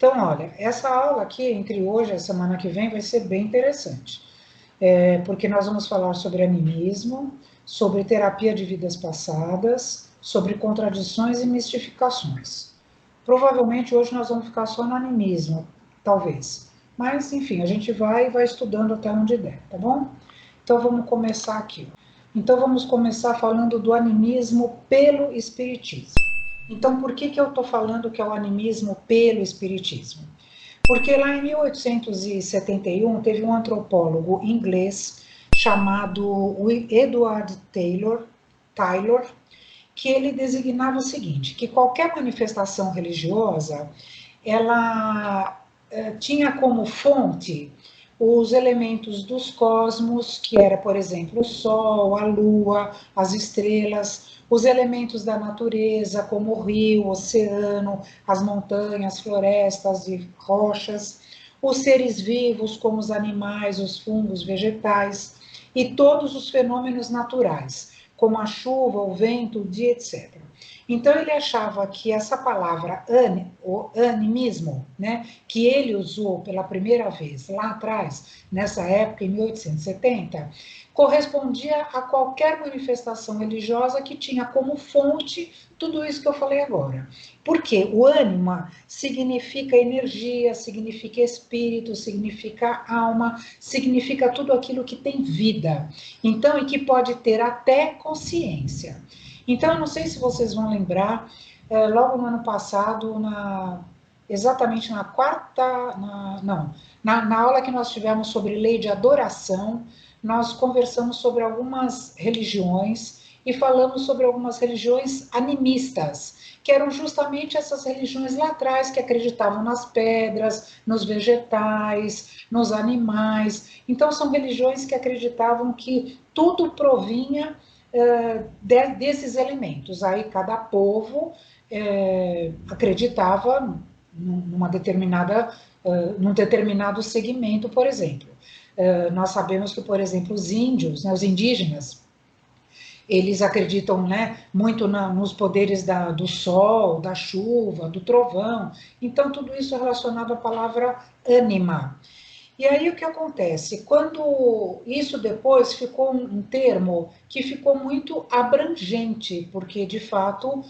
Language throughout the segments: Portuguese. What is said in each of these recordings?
Então, olha, essa aula aqui, entre hoje e a semana que vem, vai ser bem interessante, porque nós vamos falar sobre animismo, sobre terapia de vidas passadas, sobre contradições e mistificações. Provavelmente hoje nós vamos ficar só no animismo, talvez. Mas, enfim, a gente vai estudando até onde der, tá bom? Então vamos começar aqui. Então vamos começar falando do animismo pelo espiritismo. Então por que eu estou falando que é o animismo pelo espiritismo? Porque lá em 1871 teve um antropólogo inglês chamado Edward Taylor, que ele designava o seguinte, que qualquer manifestação religiosa, ela tinha como fonte os elementos dos cosmos, que era, por exemplo, o Sol, a Lua, as estrelas, os elementos da natureza, como o rio, o oceano, as montanhas, florestas e rochas, os seres vivos, como os animais, os fungos, vegetais, e todos os fenômenos naturais, como a chuva, o vento, o dia, etc. Então ele achava que essa palavra animismo, né, que ele usou pela primeira vez lá atrás, nessa época, em 1870, correspondia a qualquer manifestação religiosa que tinha como fonte tudo isso que eu falei agora. Porque o ânima significa energia, significa espírito, significa alma, significa tudo aquilo que tem vida. Então, e que pode ter até consciência. Então, eu não sei se vocês vão lembrar, logo no ano passado, exatamente na quarta, na aula que nós tivemos sobre lei de adoração, nós conversamos sobre algumas religiões e falamos sobre algumas religiões animistas, que eram justamente essas religiões lá atrás que acreditavam nas pedras, nos vegetais, nos animais. Então, são religiões que acreditavam que tudo provinha desses elementos. Aí cada povo acreditava numa determinada, num determinado segmento, por exemplo. Nós sabemos que, por exemplo, os índios, né, os indígenas, eles acreditam, né, muito nos poderes do sol, da chuva, do trovão. Então, tudo isso é relacionado à palavra ânima. E aí o que acontece? Quando isso depois ficou um termo que ficou muito abrangente, porque de fato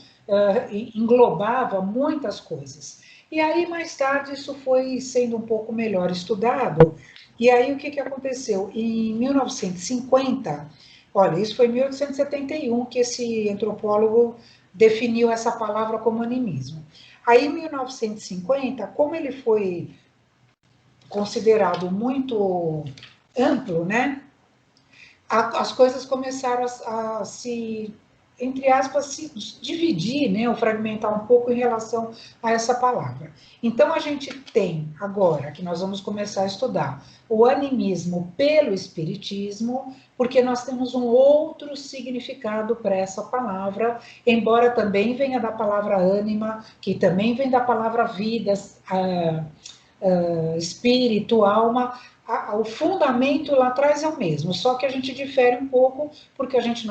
englobava muitas coisas. E aí mais tarde isso foi sendo um pouco melhor estudado. E aí o que aconteceu? Em 1950, olha, isso foi em 1871 que esse antropólogo definiu essa palavra como animismo. Aí em 1950, como ele foi considerado muito amplo, né? As coisas começaram a se, entre aspas, se dividir, né, ou fragmentar um pouco em relação a essa palavra. Então, a gente tem agora, que nós vamos começar a estudar, o animismo pelo espiritismo, porque nós temos um outro significado para essa palavra, embora também venha da palavra ânima, que também vem da palavra vida, espírito, alma, o fundamento lá atrás é o mesmo, só que a gente difere um pouco porque a gente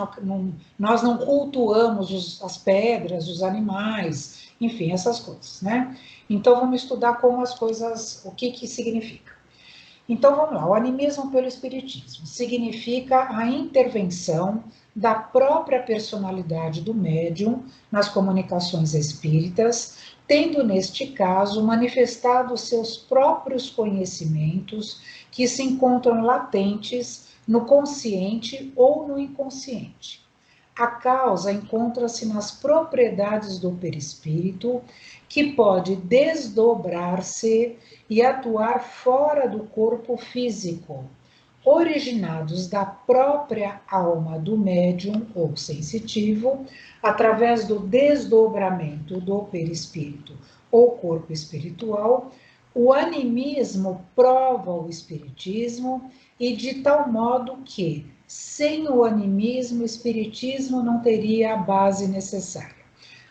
nós não cultuamos as pedras, os animais, enfim, essas coisas, né? Então vamos estudar como as coisas, o que significa. Então vamos lá, o animismo pelo espiritismo significa a intervenção da própria personalidade do médium nas comunicações espíritas, tendo neste caso manifestado seus próprios conhecimentos que se encontram latentes no consciente ou no inconsciente. A causa encontra-se nas propriedades do perispírito, que pode desdobrar-se e atuar fora do corpo físico, originados da própria alma do médium ou sensitivo, através do desdobramento do perispírito ou corpo espiritual. O animismo prova o espiritismo e de tal modo que, sem o animismo, o espiritismo não teria a base necessária.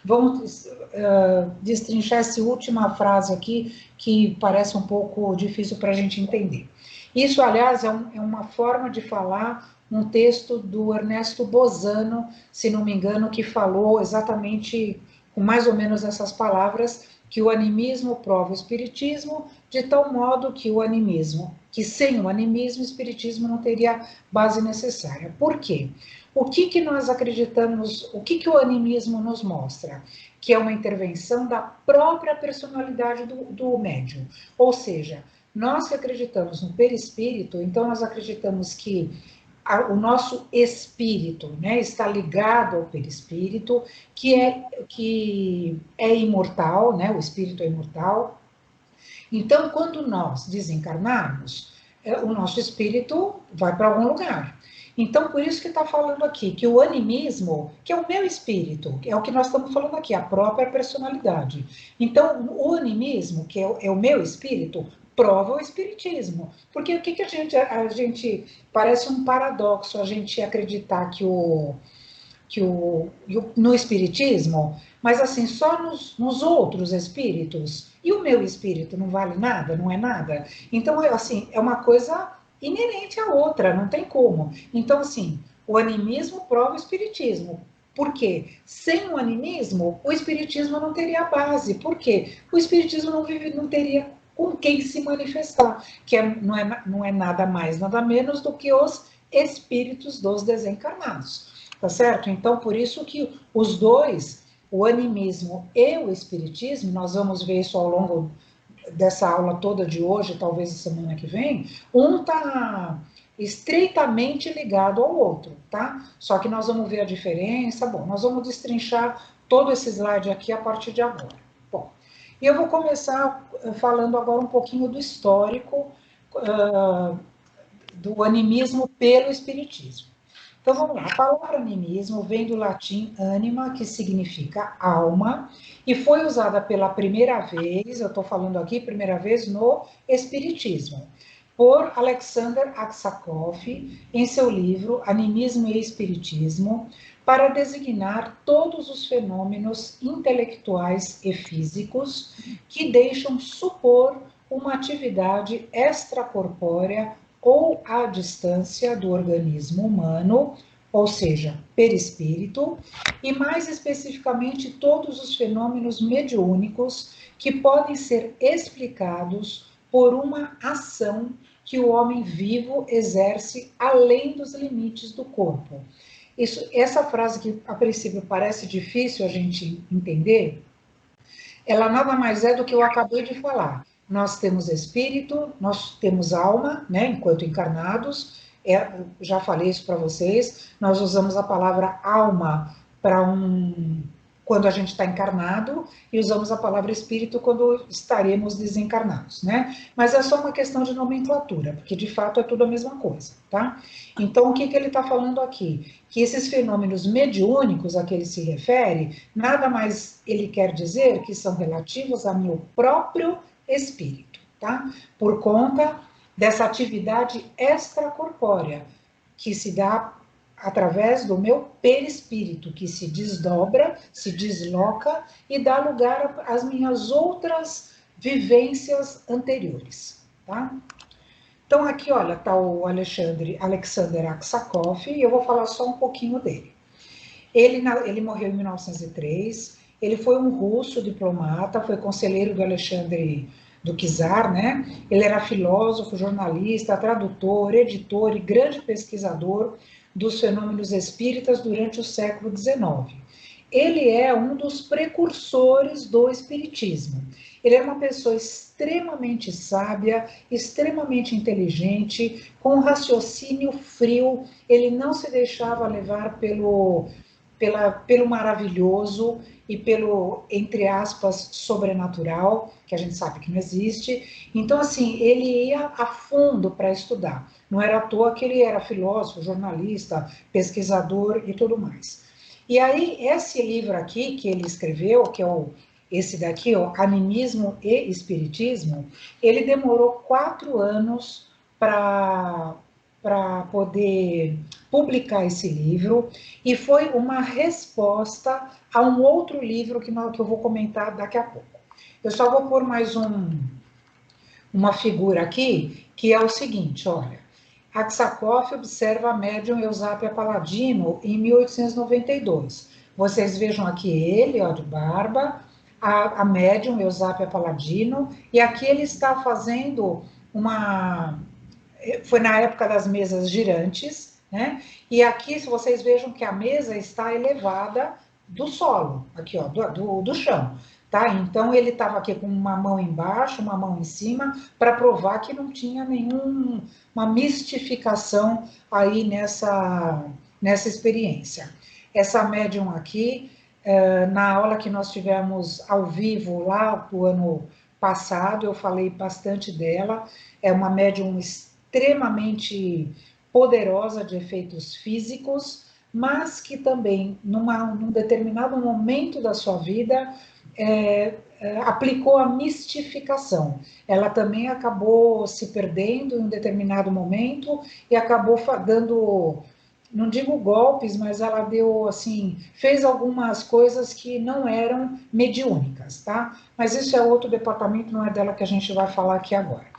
Vamos destrinchar essa última frase aqui, que parece um pouco difícil para a gente entender. Isso, aliás, é uma forma de falar um texto do Ernesto Bozano, se não me engano, que falou exatamente com mais ou menos essas palavras, que o animismo prova o espiritismo, de tal modo que o animismo, que sem o animismo, o espiritismo não teria base necessária. Por quê? O que nós acreditamos, o que o animismo nos mostra? Que é uma intervenção da própria personalidade do médium. Ou seja, nós que acreditamos no perispírito, então nós acreditamos que o nosso espírito, né, está ligado ao perispírito, que é imortal, né, o espírito é imortal. Então, quando nós desencarnarmos, o nosso espírito vai para algum lugar. Então, por isso que está falando aqui, que o animismo, que é o meu espírito, é o que nós estamos falando aqui, a própria personalidade. Então, o animismo, que é o meu espírito, prova o espiritismo. Porque o que a gente parece um paradoxo a gente acreditar no espiritismo, mas assim, só nos outros espíritos. E o meu espírito não vale nada, não é nada? Então, assim, é uma coisa inerente à outra, não tem como. Então, assim, o animismo prova o espiritismo. Por quê? Sem o animismo, o espiritismo não teria base. Por quê? O espiritismo não teria com quem se manifestar, que não é nada mais, nada menos do que os espíritos dos desencarnados. Tá certo? Então, por isso que os dois, o animismo e o espiritismo, nós vamos ver isso ao longo dessa aula toda de hoje, talvez a semana que vem, um está estreitamente ligado ao outro, tá? Só que nós vamos ver a diferença. Bom, nós vamos destrinchar todo esse slide aqui a partir de agora. Bom, e eu vou começar falando agora um pouquinho do histórico do animismo pelo espiritismo. Então vamos lá, a palavra animismo vem do latim anima, que significa alma, e foi usada pela primeira vez, eu estou falando aqui, primeira vez no Espiritismo, por Alexander Aksakov, em seu livro Animismo e Espiritismo, para designar todos os fenômenos intelectuais e físicos que deixam supor uma atividade extracorpórea ou à distância do organismo humano, ou seja, perispírito, e mais especificamente todos os fenômenos mediúnicos que podem ser explicados por uma ação que o homem vivo exerce além dos limites do corpo. Essa frase que a princípio parece difícil a gente entender, ela nada mais é do que eu acabei de falar. Nós temos espírito, nós temos alma, né, enquanto encarnados. Já falei isso para vocês. Nós usamos a palavra alma para quando a gente está encarnado e usamos a palavra espírito quando estaremos desencarnados, né? Mas é só uma questão de nomenclatura, porque de fato é tudo a mesma coisa, tá? Então, o que ele está falando aqui? Que esses fenômenos mediúnicos a que ele se refere, nada mais ele quer dizer que são relativos a meu próprio espírito, tá? Por conta dessa atividade extracorpórea que se dá através do meu perispírito, que se desdobra, se desloca e dá lugar às minhas outras vivências anteriores, tá? Então aqui, olha, está o Alexander Aksakov, e eu vou falar só um pouquinho dele. Ele morreu em 1903, ele foi um russo diplomata, foi conselheiro do Alexandre do Czar, né? Ele era filósofo, jornalista, tradutor, editor e grande pesquisador dos fenômenos espíritas durante o século XIX. Ele é um dos precursores do espiritismo. Ele é uma pessoa extremamente sábia, extremamente inteligente, com um raciocínio frio. Ele não se deixava levar pelo maravilhoso e pelo, entre aspas, sobrenatural, que a gente sabe que não existe. Então, assim, ele ia a fundo para estudar. Não era à toa que ele era filósofo, jornalista, pesquisador e tudo mais. E aí, esse livro aqui que ele escreveu, que é esse daqui, ó, Animismo e Espiritismo, ele demorou 4 anos para poder publicar esse livro, e foi uma resposta a um outro livro que eu vou comentar daqui a pouco. Eu só vou pôr mais uma figura aqui, que é o seguinte, olha. Aksakov observa a médium Eusápia Palladino em 1892. Vocês vejam aqui ele, ó, de barba, a médium Eusápia Paladino, e aqui ele está fazendo uma... Foi na época das mesas girantes, né? E aqui, se vocês vejam que a mesa está elevada do solo, aqui, ó, do chão, tá? Então, ele estava aqui com uma mão embaixo, uma mão em cima, para provar que não tinha nenhuma mistificação aí nessa experiência. Essa médium aqui, na aula que nós tivemos ao vivo lá do ano passado, eu falei bastante dela, é uma médium extremamente poderosa de efeitos físicos, mas que também, num determinado momento da sua vida, aplicou a mistificação. Ela também acabou se perdendo em um determinado momento e acabou dando, não digo golpes, mas ela deu, assim, fez algumas coisas que não eram mediúnicas, tá? Mas isso é outro departamento, não é dela que a gente vai falar aqui agora.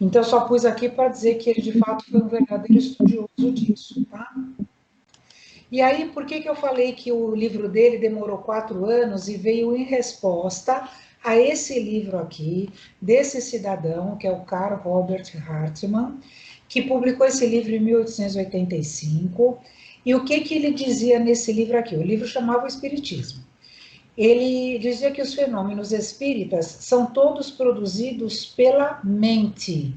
Então, eu só pus aqui para dizer que ele, de fato, foi um verdadeiro estudioso disso, tá? E aí, por que eu falei que o livro dele demorou 4 anos e veio em resposta a esse livro aqui, desse cidadão, que é o Karl Robert Hartmann, que publicou esse livro em 1885. E o que ele dizia nesse livro aqui? O livro chamava O Espiritismo. Ele dizia que os fenômenos espíritas são todos produzidos pela mente.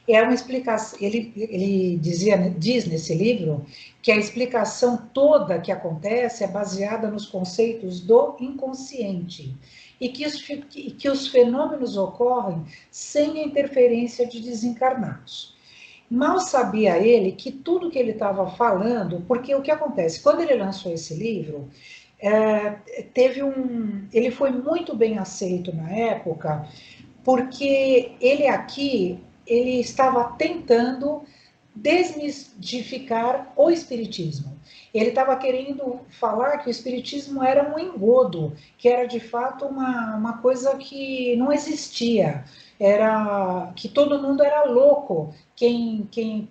É uma explicação, ele diz nesse livro que a explicação toda que acontece é baseada nos conceitos do inconsciente e que os fenômenos ocorrem sem a interferência de desencarnados. Mal sabia ele que tudo que ele estava falando, porque o que acontece, quando ele lançou esse livro, ele foi muito bem aceito na época, porque ele estava tentando desmistificar o espiritismo. Ele estava querendo falar que o espiritismo era um engodo, que era de fato uma coisa que não existia, era que todo mundo era louco, quem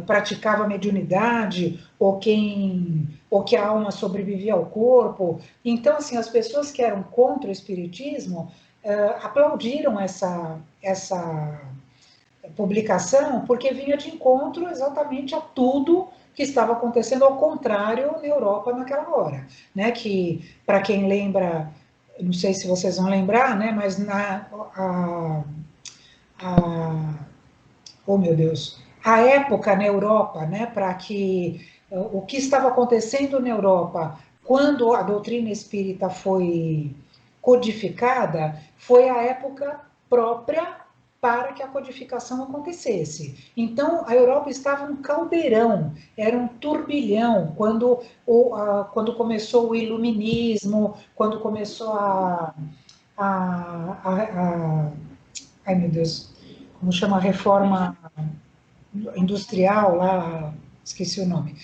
praticava mediunidade, ou que a alma sobrevivia ao corpo. Então, assim, as pessoas que eram contra o espiritismo aplaudiram essa publicação, porque vinha de encontro exatamente a tudo que estava acontecendo ao contrário na Europa naquela hora, né? Que, para quem lembra, não sei se vocês vão lembrar, né? Mas oh meu Deus, a época na Europa, né? Para que o que estava acontecendo na Europa quando a doutrina espírita foi codificada, foi a época própria para que a codificação acontecesse. Então, a Europa estava um caldeirão, era um turbilhão, quando começou o iluminismo, quando começou ai meu Deus, como chama a reforma industrial lá, esqueci o nome.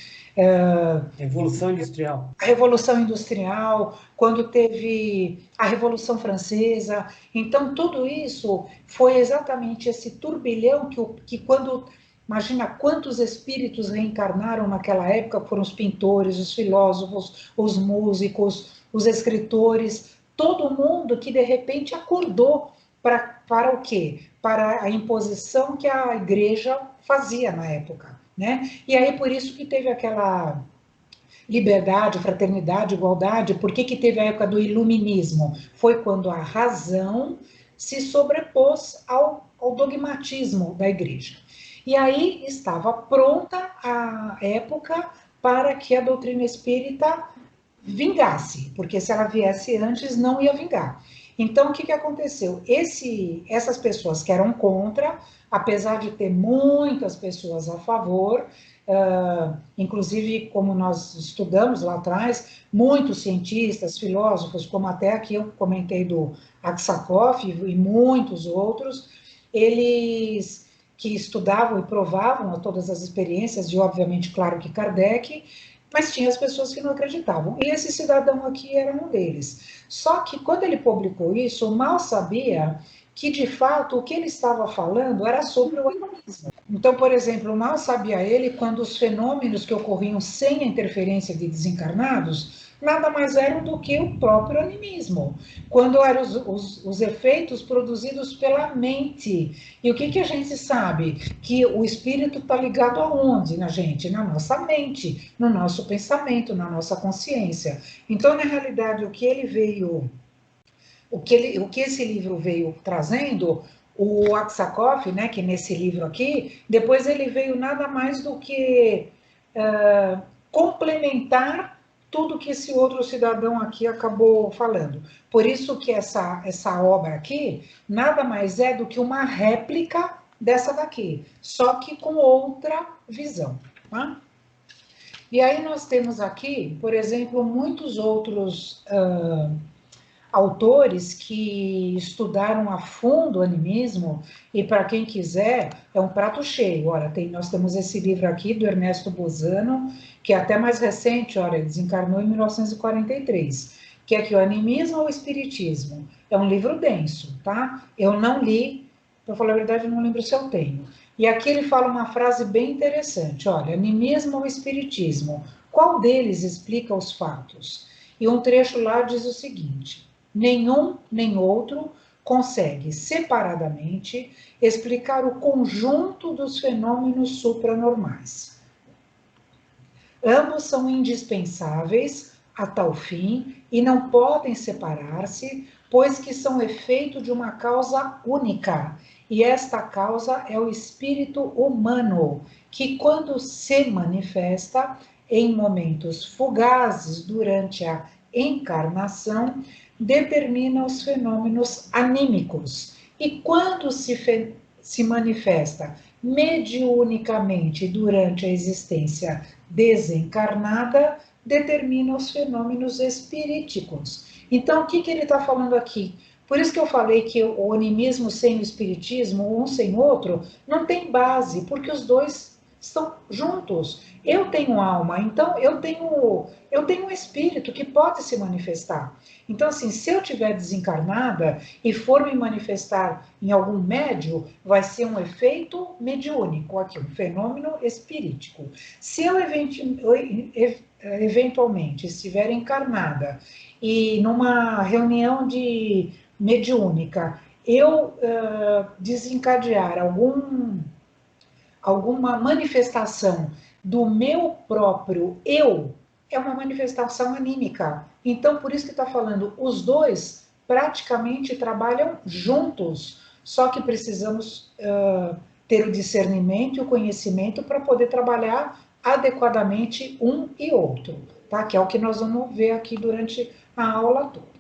Revolução Industrial. A Revolução Industrial, quando teve a Revolução Francesa. Então, tudo isso foi exatamente esse turbilhão que quando... Imagina quantos espíritos reencarnaram naquela época, foram os pintores, os filósofos, os músicos, os escritores, todo mundo que de repente acordou para o quê? Para a imposição que a igreja fazia na época, né? E aí por isso que teve aquela liberdade, fraternidade, igualdade. Por que teve a época do iluminismo? Foi quando a razão se sobrepôs ao dogmatismo da igreja. E aí estava pronta a época para que a doutrina espírita vingasse, porque se ela viesse antes, não ia vingar. Então, o que aconteceu? Essas pessoas que eram contra, apesar de ter muitas pessoas a favor, inclusive, como nós estudamos lá atrás, muitos cientistas, filósofos, como até aqui eu comentei do Aksakov e muitos outros, eles que estudavam e provavam todas as experiências, e obviamente, claro que Kardec, mas tinha as pessoas que não acreditavam. E esse cidadão aqui era um deles. Só que quando ele publicou isso, mal sabia que, de fato, o que ele estava falando era sobre o animismo. Então, por exemplo, mal sabia ele quando os fenômenos que ocorriam sem a interferência de desencarnados nada mais eram do que o próprio animismo, quando eram os efeitos produzidos pela mente. E o que a gente sabe? Que o espírito está ligado aonde na gente? Na nossa mente, no nosso pensamento, na nossa consciência. Então, na realidade, o que esse livro veio trazendo, o Aksakoff, né, que nesse livro aqui, depois ele veio nada mais do que complementar tudo que esse outro cidadão aqui acabou falando. Por isso que essa obra aqui nada mais é do que uma réplica dessa daqui, só que com outra visão. Tá? E aí nós temos aqui, por exemplo, muitos outros autores que estudaram a fundo o animismo, e para quem quiser, é um prato cheio. Olha, nós temos esse livro aqui do Ernesto Bozano, que é até mais recente, olha, desencarnou em 1943, que é aqui, o Animismo ou Espiritismo. É um livro denso, tá? Eu não li, para falar a verdade, eu não lembro se eu tenho. E aqui ele fala uma frase bem interessante, olha, animismo ou espiritismo, qual deles explica os fatos? E um trecho lá diz o seguinte: nenhum nem outro consegue separadamente explicar o conjunto dos fenômenos supranormais. Ambos são indispensáveis a tal fim e não podem separar-se, pois que são efeito de uma causa única, e esta causa é o espírito humano, que quando se manifesta em momentos fugazes durante a encarnação, determina os fenômenos anímicos. E quando se manifesta mediunicamente durante a existência desencarnada, determina os fenômenos espiríticos. Então, o que ele está falando aqui? Por isso que eu falei que o animismo sem o espiritismo, um sem o outro, não tem base, porque os dois estão juntos. Eu tenho alma, então eu tenho um espírito que pode se manifestar. Então, assim, se eu estiver desencarnada e for me manifestar em algum médio, vai ser um efeito mediúnico aqui, um fenômeno espirítico. Se eu eventualmente estiver encarnada e numa reunião de mediúnica eu desencadear alguma manifestação do meu próprio eu, é uma manifestação anímica. Então, por isso que está falando, os dois praticamente trabalham juntos, só que precisamos ter o discernimento e o conhecimento para poder trabalhar adequadamente um e outro, tá? Que é o que nós vamos ver aqui durante a aula toda.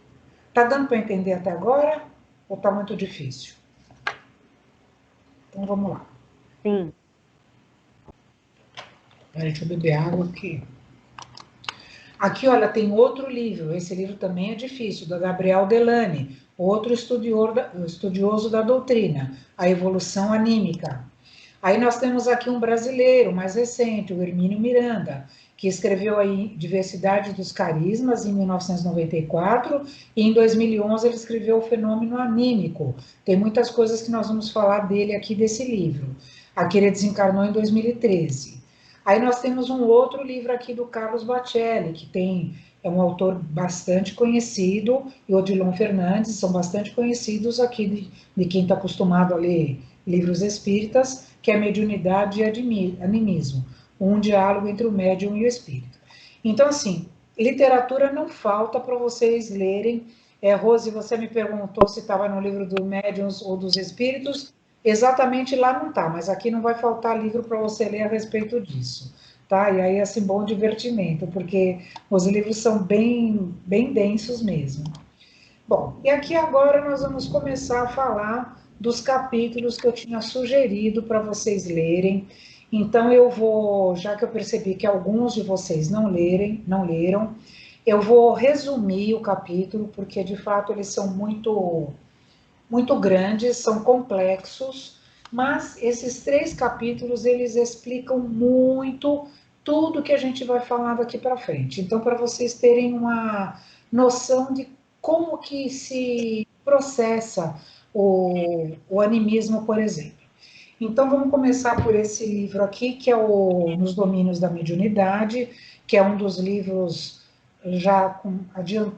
Tá dando para entender até agora? Ou tá muito difícil? Então vamos lá. Sim. Peraí, deixa eu beber água aqui. Aqui, olha, tem outro livro. Esse livro também é difícil, da Gabriel Delany, outro estudioso da doutrina, A Evolução Anímica. Aí nós temos aqui um brasileiro mais recente, o Hermínio Miranda, que escreveu aí Diversidade dos Carismas em 1994 e em 2011 ele escreveu O Fenômeno Anímico. Tem muitas coisas que nós vamos falar dele aqui desse livro. Aqui ele desencarnou em 2013. Aí nós temos um outro livro aqui do Carlos Bacelli, que é um autor bastante conhecido, e o Odilon Fernandes, são bastante conhecidos aqui de quem está acostumado a ler livros espíritas, que é Mediunidade e Animismo, um diálogo entre o médium e o espírito. Então, assim, literatura não falta para vocês lerem. Rose, você me perguntou se estava no livro do Médiuns ou dos Espíritos. Exatamente lá não está, mas aqui não vai faltar livro para você ler a respeito disso, tá? E aí, assim, bom divertimento, porque os livros são bem, bem densos mesmo. Bom, e aqui agora nós vamos começar a falar dos capítulos que eu tinha sugerido para vocês lerem. Então eu vou, já que eu percebi que alguns de vocês não leram, eu vou resumir o capítulo, porque de fato eles são muito grandes, são complexos, mas esses 3 capítulos, eles explicam muito tudo que a gente vai falar daqui para frente. Então, para vocês terem uma noção de como que se processa o animismo, por exemplo. Então, vamos começar por esse livro aqui, que é Nos Domínios da Mediunidade, que é um dos livros já com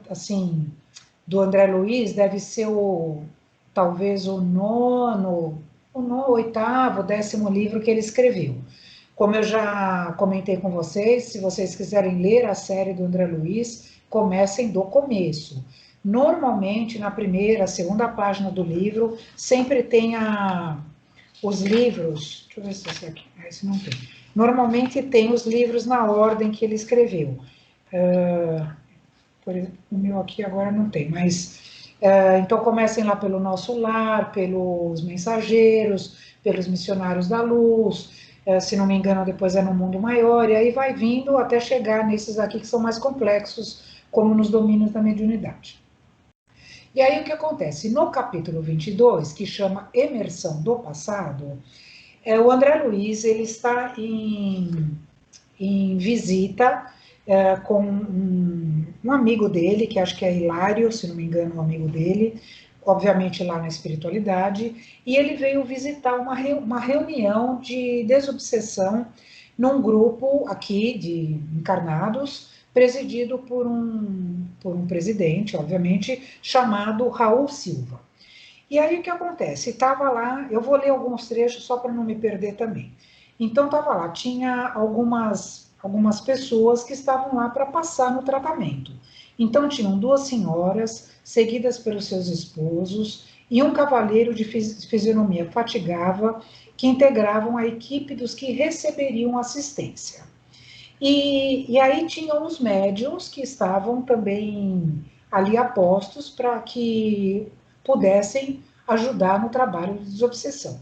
assim, do André Luiz, deve ser talvez o oitavo, 10º livro que ele escreveu. Como eu já comentei com vocês, se vocês quiserem ler a série do André Luiz, comecem do começo. Normalmente, na primeira, segunda página do livro, sempre tem os livros. Deixa eu ver se esse aqui. Esse não tem. Normalmente tem os livros na ordem que ele escreveu. Por exemplo, o meu aqui agora não tem, mas então comecem lá pelo Nosso Lar, pelos Mensageiros, pelos Missionários da Luz, se não me engano depois é No Mundo Maior, e aí vai vindo até chegar nesses aqui que são mais complexos, como nos domínios da mediunidade. E aí o que acontece? No capítulo 22, que chama Emersão do Passado, o André Luiz ele está em visita com um amigo dele, que acho que é Hilário, se não me engano, um amigo dele, obviamente lá na espiritualidade, e ele veio visitar uma reunião de desobsessão num grupo aqui de encarnados, presidido por um presidente, obviamente, chamado Raul Silva. E aí o que acontece? Estava lá, eu vou ler alguns trechos só para não me perder também. Então estava lá, tinha algumas pessoas que estavam lá para passar no tratamento. Então tinham duas senhoras, seguidas pelos seus esposos, e um cavalheiro de fisionomia fatigava, que integravam a equipe dos que receberiam assistência. E aí tinham os médiums que estavam também ali apostos para que pudessem ajudar no trabalho de desobsessão.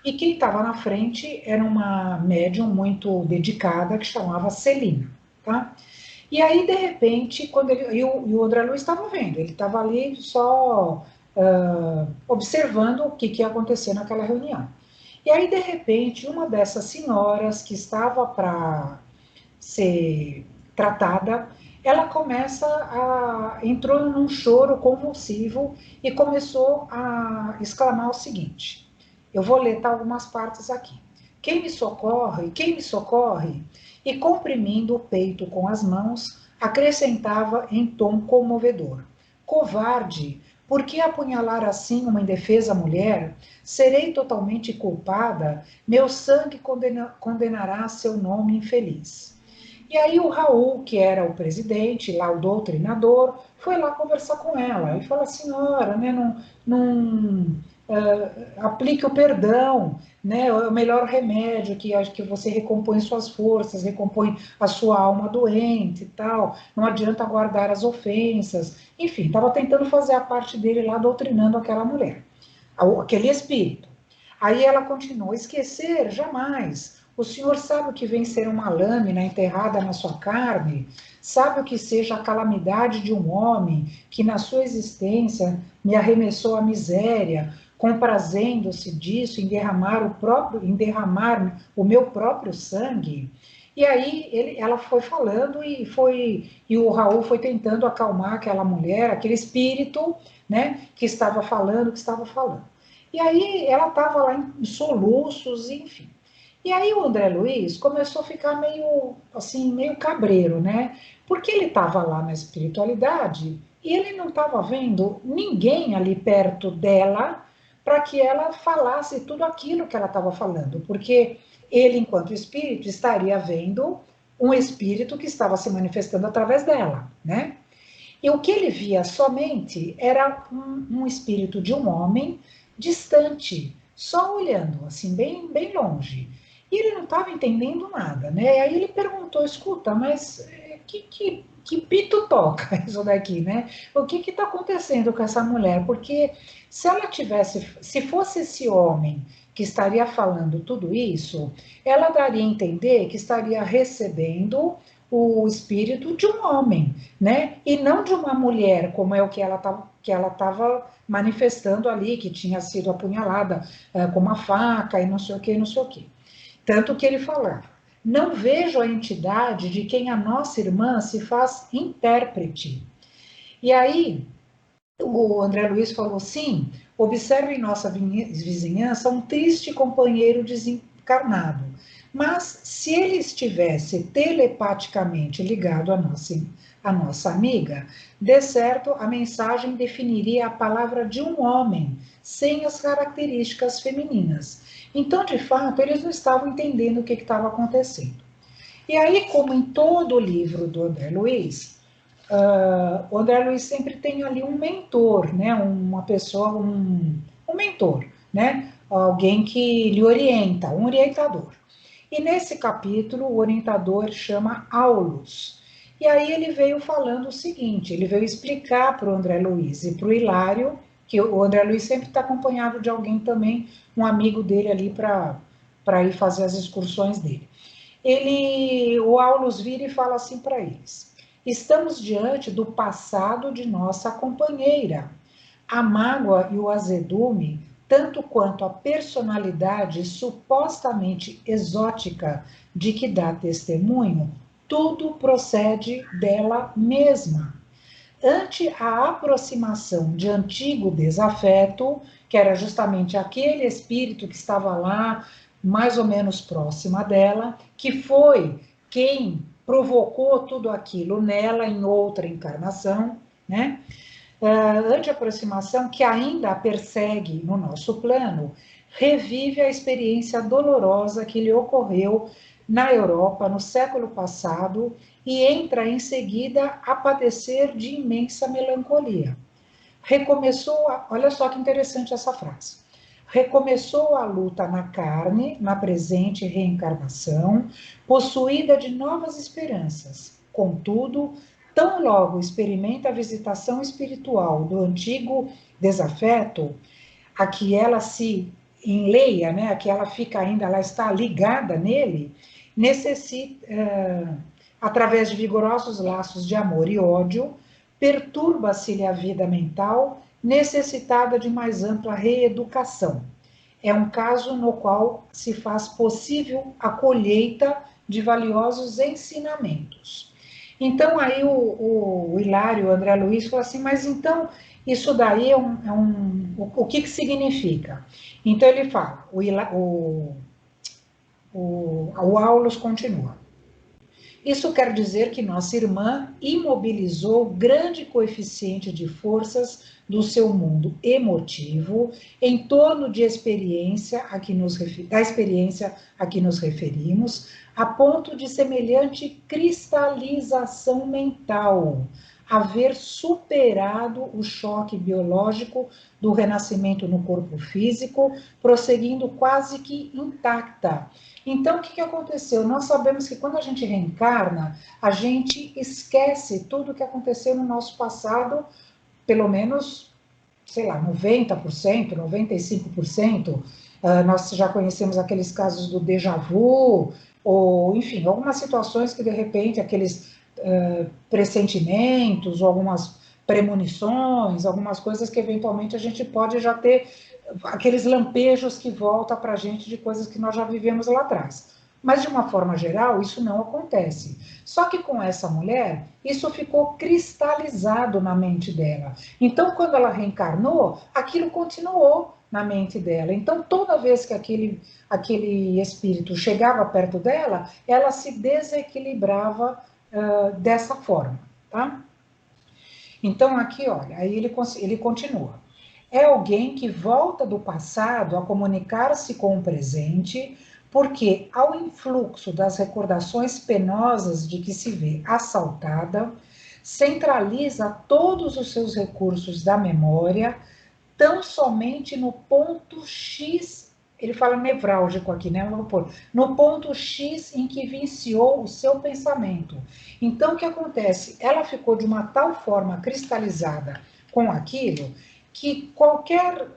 E quem estava na frente era uma médium muito dedicada que chamava Celina, tá? E aí, de repente, quando e o André Luiz estava vendo, ele estava ali só observando o que ia acontecer naquela reunião. E aí, de repente, uma dessas senhoras que estava para ser tratada, ela entrou num choro convulsivo e começou a exclamar o seguinte: eu vou ler algumas partes aqui. Quem me socorre? Quem me socorre? E comprimindo o peito com as mãos, acrescentava em tom comovedor: covarde, por que apunhalar assim uma indefesa mulher? Serei totalmente culpada, meu sangue condenará seu nome infeliz. E aí o Raul, que era o presidente, lá o doutrinador, foi lá conversar com ela e falou: senhora, né, não aplique o perdão, né, é o melhor remédio, que acho que você recompõe suas forças, recompõe a sua alma doente e tal, não adianta guardar as ofensas. Enfim, estava tentando fazer a parte dele lá, doutrinando aquela mulher, aquele espírito. Aí ela continuou: esquecer, jamais. O senhor sabe o que vem ser uma lâmina enterrada na sua carne? Sabe o que seja a calamidade de um homem que na sua existência me arremessou à miséria, comprazendo-se disso em derramar o meu próprio sangue? E aí ela foi falando e o Raul foi tentando acalmar aquela mulher, aquele espírito, né, que estava falando. E aí ela estava lá em soluços, enfim. E aí o André Luiz começou a ficar meio assim, meio cabreiro, né? Porque ele estava lá na espiritualidade e ele não estava vendo ninguém ali perto dela para que ela falasse tudo aquilo que ela estava falando, porque ele, enquanto espírito, estaria vendo um espírito que estava se manifestando através dela, né? E o que ele via somente era um espírito de um homem distante, só olhando, assim, bem, bem longe. E ele não estava entendendo nada, né? Aí ele perguntou: escuta, mas que pito toca isso daqui, né? O que está acontecendo com essa mulher? Porque se ela tivesse, se fosse esse homem que estaria falando tudo isso, ela daria a entender que estaria recebendo o espírito de um homem, né? E não de uma mulher, como é o que ela estava manifestando ali, que tinha sido apunhalada com uma faca e não sei o que, não sei o que. Tanto que ele falava: não vejo a entidade de quem a nossa irmã se faz intérprete. E aí o André Luiz falou: sim, observe em nossa vizinhança um triste companheiro desencarnado. Mas se ele estivesse telepaticamente ligado à nossa amiga, de certo a mensagem definiria a palavra de um homem, sem as características femininas. Então, de fato, eles não estavam entendendo o que estava acontecendo. E aí, como em todo o livro do André Luiz, o André Luiz sempre tem ali um mentor, né? Uma pessoa, um mentor, né? Alguém que lhe orienta, um orientador. E nesse capítulo, o orientador chama Aulus. E aí ele veio falando o seguinte, ele veio explicar para o André Luiz e para o Hilário, que o André Luiz sempre está acompanhado de alguém também, um amigo dele ali para ir fazer as excursões dele. O Aulus vira e fala assim para eles: estamos diante do passado de nossa companheira. A mágoa e o azedume, tanto quanto a personalidade supostamente exótica de que dá testemunho, tudo procede dela mesma. Ante a aproximação de antigo desafeto, que era justamente aquele espírito que estava lá, mais ou menos próxima dela, que foi quem provocou tudo aquilo nela em outra encarnação, né? Ante a aproximação que ainda a persegue no nosso plano, revive a experiência dolorosa que lhe ocorreu na Europa no século passado e entra em seguida a padecer de imensa melancolia. Olha só que interessante essa frase. Recomeçou a luta na carne, na presente reencarnação, possuída de novas esperanças. Contudo, tão logo experimenta a visitação espiritual do antigo desafeto, a que ela se enleia, né, a que ela fica ainda, ela está ligada nele, necessita, através de vigorosos laços de amor e ódio, perturba-se-lhe a vida mental, necessitada de mais ampla reeducação. É um caso no qual se faz possível a colheita de valiosos ensinamentos. Então, aí o Hilário, o André Luiz, falou assim, mas então, isso daí o que significa? Então, ele fala, o Aulus continua. Isso quer dizer que nossa irmã imobilizou grande coeficiente de forças do seu mundo emotivo em torno de da experiência a que nos referimos, a ponto de semelhante cristalização mental, haver superado o choque biológico do renascimento no corpo físico, prosseguindo quase que intacta. Então, o que aconteceu? Nós sabemos que quando a gente reencarna, a gente esquece tudo o que aconteceu no nosso passado, pelo menos, sei lá, 90%, 95%. Nós já conhecemos aqueles casos do déjà vu, ou, enfim, algumas situações que, de repente, aqueles pressentimentos, ou algumas premonições, algumas coisas que, eventualmente, a gente pode já ter aqueles lampejos que voltam para a gente de coisas que nós já vivemos lá atrás. Mas, de uma forma geral, isso não acontece. Só que com essa mulher, isso ficou cristalizado na mente dela. Então, quando ela reencarnou, aquilo continuou na mente dela. Então, toda vez que aquele espírito chegava perto dela, ela se desequilibrava dessa forma, tá? Então, aqui, olha, aí ele continua. É alguém que volta do passado a comunicar-se com o presente, porque ao influxo das recordações penosas de que se vê assaltada, centraliza todos os seus recursos da memória tão somente no ponto X, ele fala nevrálgico aqui, né? Vamos pôr, no ponto X em que viciou o seu pensamento. Então, o que acontece? Ela ficou de uma tal forma cristalizada com aquilo que qualquer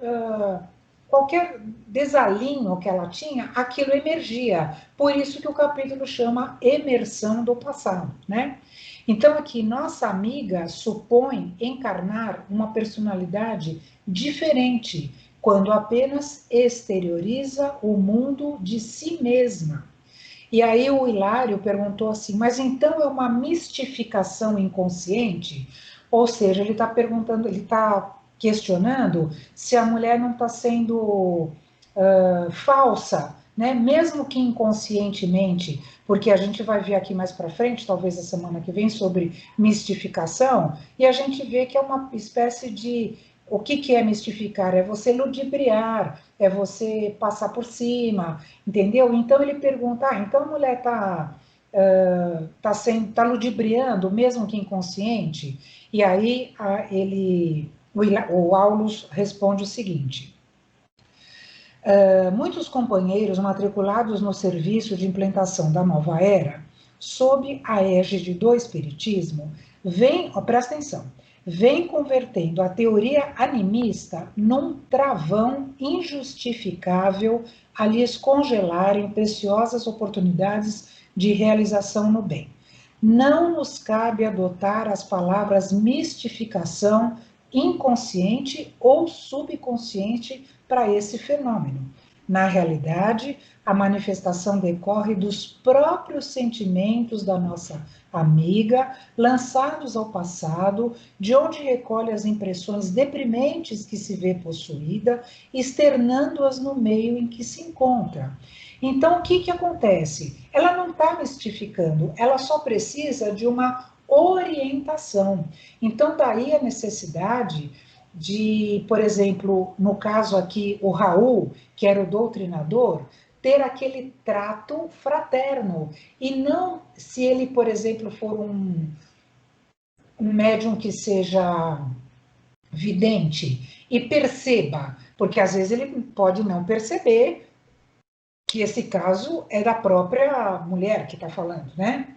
desalinho que ela tinha, aquilo emergia. Por isso que o capítulo chama Emersão do Passado, né? Então, aqui, nossa amiga supõe encarnar uma personalidade diferente, quando apenas exterioriza o mundo de si mesma. E aí o Hilário perguntou assim, mas então é uma mistificação inconsciente? Ou seja, ele está perguntando, ele está questionando se a mulher não está sendo falsa né? Mesmo que inconscientemente, porque a gente vai ver aqui mais para frente, talvez a semana que vem, sobre mistificação, e a gente vê que é uma espécie de... O que é mistificar? É você ludibriar, é você passar por cima, entendeu? Então ele pergunta, então a mulher tá ludibriando, mesmo que inconsciente? E aí o Aulus responde o seguinte: muitos companheiros matriculados no serviço de implantação da nova era, sob a égide do Espiritismo, presta atenção, vem convertendo a teoria animista num travão injustificável a lhes congelarem preciosas oportunidades de realização no bem. Não nos cabe adotar as palavras mistificação inconsciente ou subconsciente para esse fenômeno. Na realidade, a manifestação decorre dos próprios sentimentos da nossa amiga, lançados ao passado, de onde recolhe as impressões deprimentes que se vê possuída, externando-as no meio em que se encontra. Então, o que acontece? Ela não está mistificando, ela só precisa de uma orientação. Então, daí a necessidade de, por exemplo, no caso aqui, o Raul, que era o doutrinador, ter aquele trato fraterno. E não se ele, por exemplo, for um médium que seja vidente e perceba, porque às vezes ele pode não perceber que esse caso é da própria mulher que está falando, né?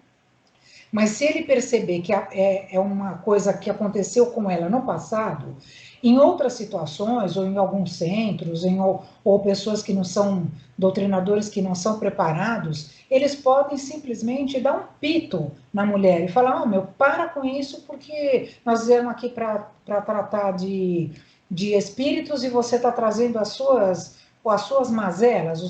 Mas se ele perceber que é uma coisa que aconteceu com ela no passado, em outras situações, ou em alguns centros, ou pessoas que não são doutrinadores, que não são preparados, eles podem simplesmente dar um pito na mulher e falar: meu, para com isso, porque nós viemos aqui para tratar de espíritos e você está trazendo as suas mazelas,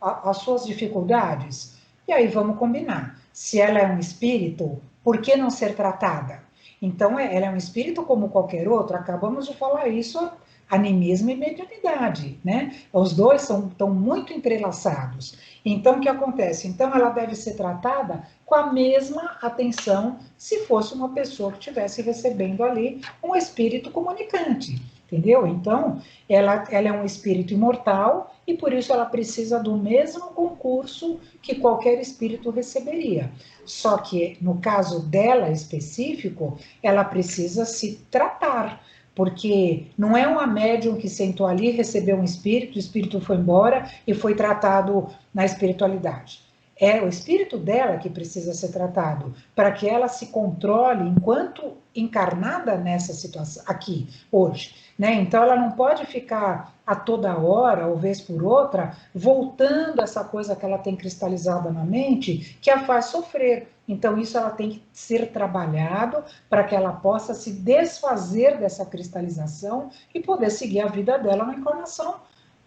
as suas dificuldades. E aí vamos combinar. Se ela é um espírito, por que não ser tratada? Então, ela é um espírito como qualquer outro, acabamos de falar isso, animismo e mediunidade, né? Os dois estão muito entrelaçados. Então, o que acontece? Então, ela deve ser tratada com a mesma atenção se fosse uma pessoa que estivesse recebendo ali um espírito comunicante, entendeu? Então, ela é um espírito imortal e por isso ela precisa do mesmo concurso que qualquer espírito receberia. Só que, no caso dela específico, ela precisa se tratar, porque não é uma médium que sentou ali, recebeu um espírito, o espírito foi embora e foi tratado na espiritualidade. É o espírito dela que precisa ser tratado, para que ela se controle enquanto encarnada nessa situação, aqui, hoje, né? Então, ela não pode ficar a toda hora, ou vez por outra, voltando essa coisa que ela tem cristalizada na mente, que a faz sofrer. Então, isso ela tem que ser trabalhado para que ela possa se desfazer dessa cristalização e poder seguir a vida dela na encarnação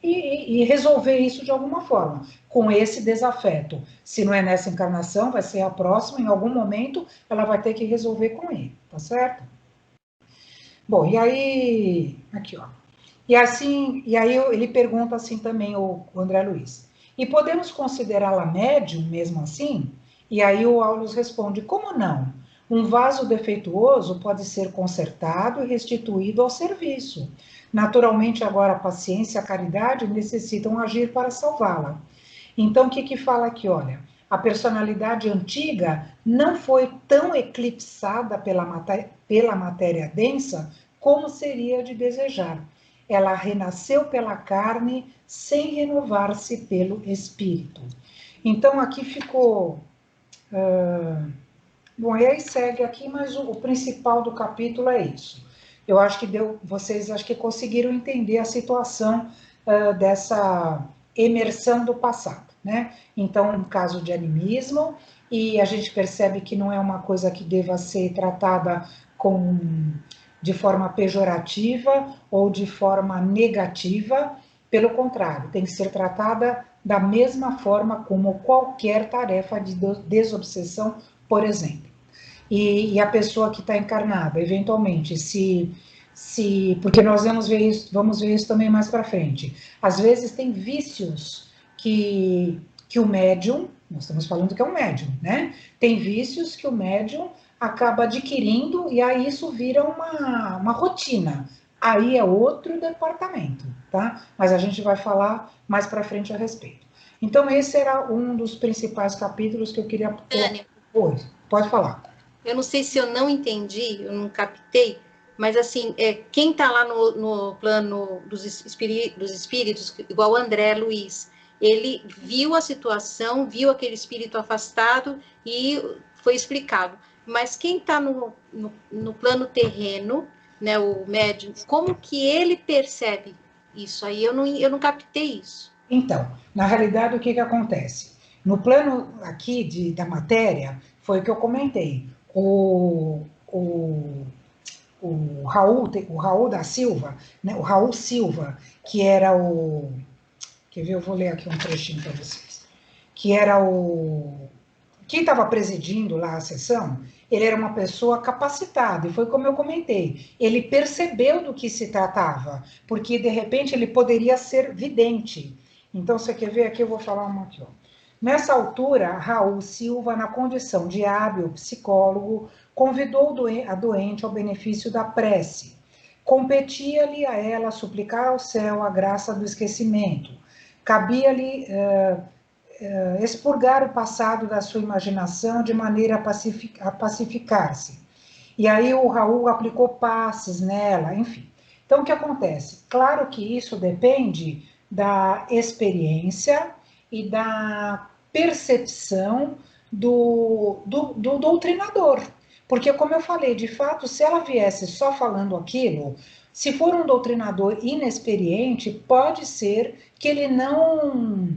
e resolver isso de alguma forma, com esse desafeto. Se não é nessa encarnação, vai ser a próxima, em algum momento ela vai ter que resolver com ele, tá certo? Bom, e aí, aqui ó, e aí ele pergunta assim também, o André Luiz, e podemos considerá-la médium mesmo assim? E aí o Aulus responde, como não? Um vaso defeituoso pode ser consertado e restituído ao serviço. Naturalmente, agora a paciência e a caridade necessitam agir para salvá-la. Então, o que fala aqui? Olha, a personalidade antiga não foi tão eclipsada pela matéria densa como seria de desejar. Ela renasceu pela carne sem renovar-se pelo espírito. Então, aqui ficou... bom, e aí segue aqui, mas o principal do capítulo é isso. Eu acho que vocês acho que conseguiram entender a situação dessa emersão do passado, né? Então, um caso de animismo, e a gente percebe que não é uma coisa que deva ser tratada de forma pejorativa ou de forma negativa, pelo contrário, tem que ser tratada da mesma forma como qualquer tarefa de desobsessão, por exemplo. E a pessoa que está encarnada, eventualmente, porque nós vamos ver isso também mais para frente. Às vezes tem vícios que o médium, nós estamos falando que é um médium, né? Tem vícios que o médium acaba adquirindo e aí isso vira uma rotina. Aí é outro departamento, tá? Mas a gente vai falar mais para frente a respeito. Então, esse era um dos principais capítulos que eu queria... Oi, pode falar. Eu não sei se eu não entendi, eu não captei, mas assim, quem está lá no plano dos espíritos, igual o André Luiz, ele viu a situação, viu aquele espírito afastado e foi explicado. Mas quem está no plano terreno, né, o médium, como que ele percebe isso? Aí eu não captei isso. Então, na realidade, o que acontece? No plano aqui da matéria, foi o que eu comentei. O Raul da Silva, né, o Raul Silva, que era o... Quer ver? Eu vou ler aqui um trechinho para vocês. Que era o... Quem estava presidindo lá a sessão, ele era uma pessoa capacitada, e foi como eu comentei. Ele percebeu do que se tratava, porque, de repente, ele poderia ser vidente. Então, você quer ver? Aqui eu vou falar uma aqui, ó. Nessa altura, Raul Silva, na condição de hábil psicólogo, convidou a doente ao benefício da prece. Competia-lhe a ela suplicar ao céu a graça do esquecimento. Cabia-lhe expurgar o passado da sua imaginação de maneira a pacificar-se. E aí o Raul aplicou passes nela, enfim. Então, o que acontece? Claro que isso depende da experiência e da percepção do doutrinador. Porque, como eu falei, de fato, se ela viesse só falando aquilo, se for um doutrinador inexperiente, pode ser que ele não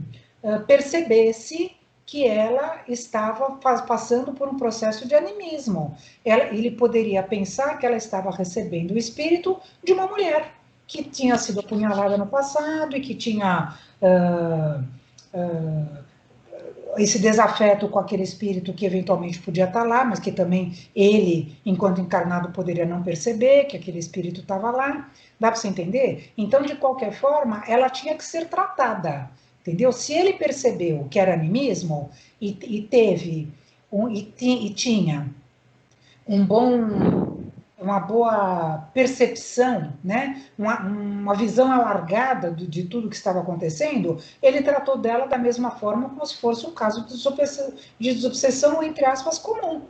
percebesse que ela estava passando por um processo de animismo. Ele poderia pensar que ela estava recebendo o espírito de uma mulher que tinha sido apunhalada no passado e que tinha esse desafeto com aquele espírito que eventualmente podia estar lá, mas que também ele, enquanto encarnado, poderia não perceber que aquele espírito estava lá. Dá para você entender? Então, de qualquer forma, ela tinha que ser tratada, entendeu? Se ele percebeu que era animismo e tinha uma boa percepção, né? uma visão alargada de tudo que estava acontecendo, ele tratou dela da mesma forma como se fosse um caso de desobsessão, entre aspas, comum,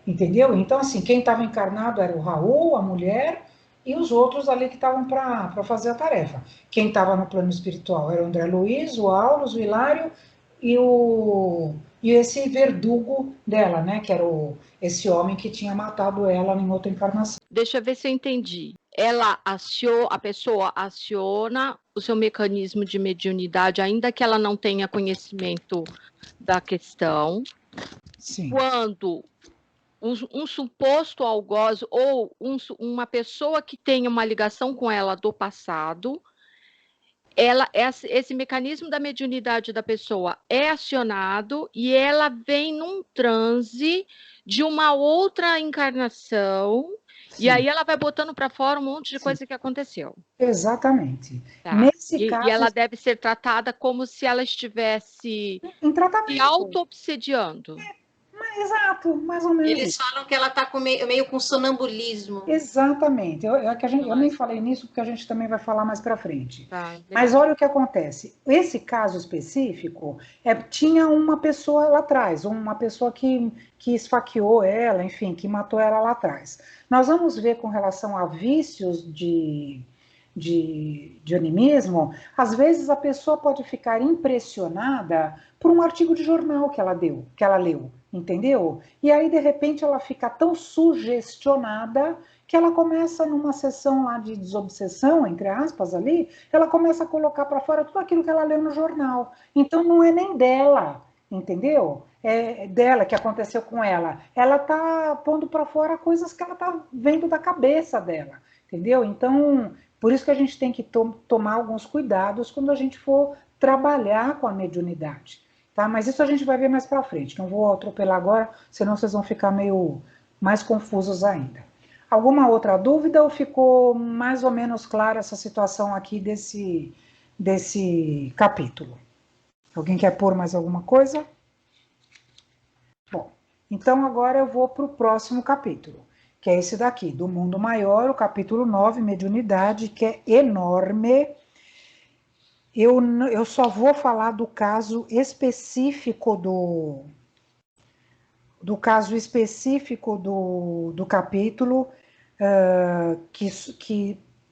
entendeu? Então, assim, quem estava encarnado era o Raul, a mulher, e os outros ali que estavam para fazer a tarefa. Quem estava no plano espiritual era o André Luiz, o Aulus, o Hilário e esse verdugo dela, né, que era esse homem que tinha matado ela em outra encarnação. Deixa eu ver se eu entendi. A pessoa aciona o seu mecanismo de mediunidade, ainda que ela não tenha conhecimento da questão. Sim. Quando um suposto algoz ou uma pessoa que tenha uma ligação com ela do passado, esse mecanismo da mediunidade da pessoa é acionado e ela vem num transe de uma outra encarnação. Sim. E aí ela vai botando para fora um monte de coisa que aconteceu. Exatamente. Tá. Nesse caso... E ela deve ser tratada como se ela estivesse em tratamento, se auto-obsediando. Exato, mais ou menos. Eles falam que ela está meio com sonambulismo. Exatamente. Eu nem falei nisso porque a gente também vai falar mais para frente. Tá, mas olha o que acontece. Esse caso específico tinha uma pessoa lá atrás, uma pessoa que esfaqueou ela, enfim, que matou ela lá atrás. Nós vamos ver com relação a vícios de animismo, às vezes a pessoa pode ficar impressionada por um artigo de jornal que ela leu, entendeu? E aí, de repente, ela fica tão sugestionada que ela começa numa sessão lá de desobsessão, entre aspas, ali, ela começa a colocar para fora tudo aquilo que ela leu no jornal. Então, não é nem dela, entendeu? É dela, que aconteceu com ela. Ela está pondo para fora coisas que ela está vendo da cabeça dela, entendeu? Então, por isso que a gente tem que tomar alguns cuidados quando a gente for trabalhar com a mediunidade, tá? Mas isso a gente vai ver mais para frente, não vou atropelar agora, senão vocês vão ficar meio mais confusos ainda. Alguma outra dúvida ou ficou mais ou menos clara essa situação aqui desse capítulo? Alguém quer pôr mais alguma coisa? Bom, então agora eu vou para o próximo capítulo, que é esse daqui, do Mundo Maior, o capítulo 9, Mediunidade, que é enorme. Eu só vou falar do caso específico do capítulo,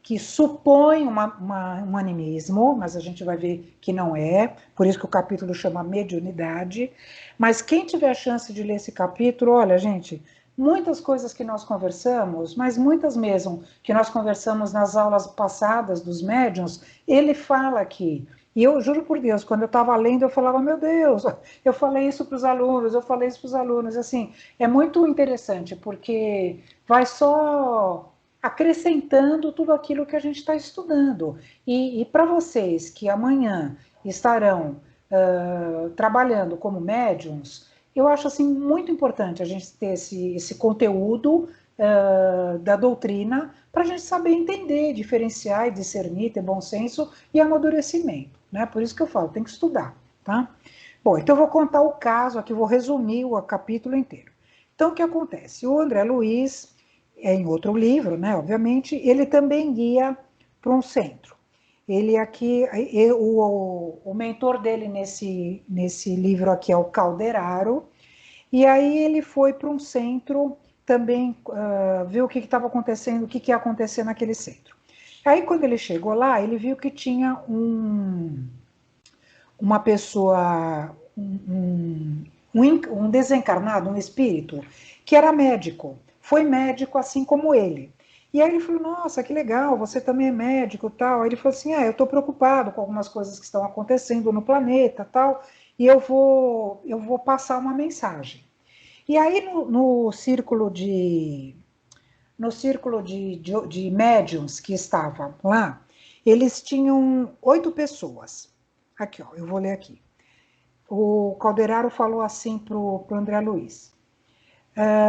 que supõe um animismo, mas a gente vai ver que não é, por isso que o capítulo chama Mediunidade. Mas quem tiver a chance de ler esse capítulo, olha, gente, muitas coisas que nós conversamos, mas muitas mesmo que nós conversamos nas aulas passadas dos médiuns, ele fala aqui. E eu juro por Deus, quando eu estava lendo, eu falava, meu Deus, eu falei isso para os alunos, assim, é muito interessante, porque vai só acrescentando tudo aquilo que a gente está estudando. E para vocês que amanhã estarão trabalhando como médiums, eu acho assim muito importante a gente ter esse conteúdo da doutrina para a gente saber entender, diferenciar e discernir, ter bom senso e amadurecimento, né? Por isso que eu falo, tem que estudar, tá? Bom, então eu vou contar o caso aqui, vou resumir o capítulo inteiro. Então, o que acontece? O André Luiz, em outro livro, né, obviamente, ele também ia para um centro. Ele aqui, o mentor dele nesse livro aqui é o Calderaro, e aí ele foi para um centro também ver o que estava acontecendo, o que ia acontecer naquele centro. Aí, quando ele chegou lá, ele viu que tinha uma pessoa, um desencarnado, um espírito, que era médico, foi médico assim como ele. E aí ele falou, nossa, que legal, você também é médico, tal. Aí ele falou assim, eu estou preocupado com algumas coisas que estão acontecendo no planeta, tal, e eu vou passar uma mensagem. E aí no círculo de médiums que estavam lá, eles tinham 8 pessoas. Aqui, ó, eu vou ler aqui. O Calderaro falou assim para o André Luiz.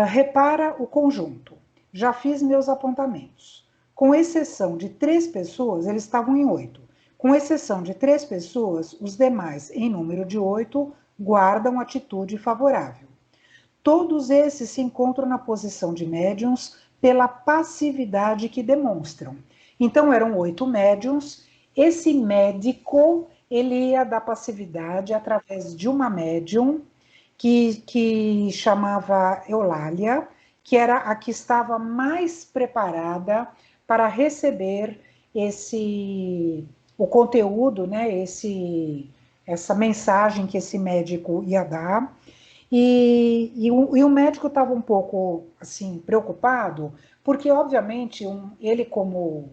Repara o conjunto. Já fiz meus apontamentos. Com exceção de 3 pessoas, eles estavam em 8. Com exceção de 3 pessoas, os demais, em número de 8, guardam atitude favorável. Todos esses se encontram na posição de médiums pela passividade que demonstram. Então, eram 8 médiums. Esse médico, ele ia dar passividade através de uma médium que chamava Eulália, que era a que estava mais preparada para receber o conteúdo, né, essa mensagem que esse médico ia dar. E o médico estava um pouco assim preocupado, porque obviamente ele como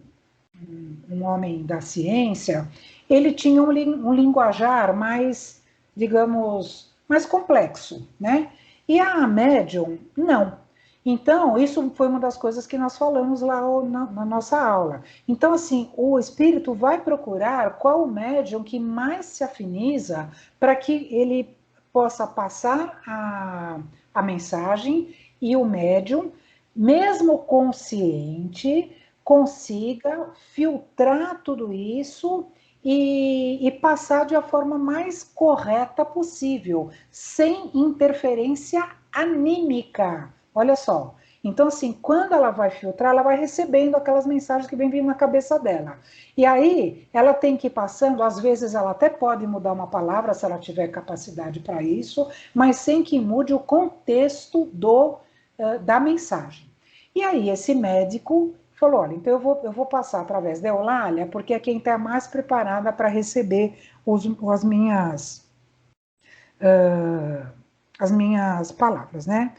um homem da ciência, ele tinha um linguajar mais, digamos, mais complexo, né? E a médium, não. Então, isso foi uma das coisas que nós falamos lá na nossa aula. Então, assim, o espírito vai procurar qual o médium que mais se afiniza para que ele possa passar a mensagem e o médium, mesmo consciente, consiga filtrar tudo isso e passar de a forma mais correta possível, sem interferência anímica. Olha só. Então, assim, quando ela vai filtrar, ela vai recebendo aquelas mensagens que vem vindo na cabeça dela. E aí, ela tem que ir passando, às vezes ela até pode mudar uma palavra, se ela tiver capacidade para isso, mas sem que mude o contexto da mensagem. E aí, esse médico falou, olha, então eu vou passar através da Eulália, porque é quem está mais preparada para receber as minhas palavras, né?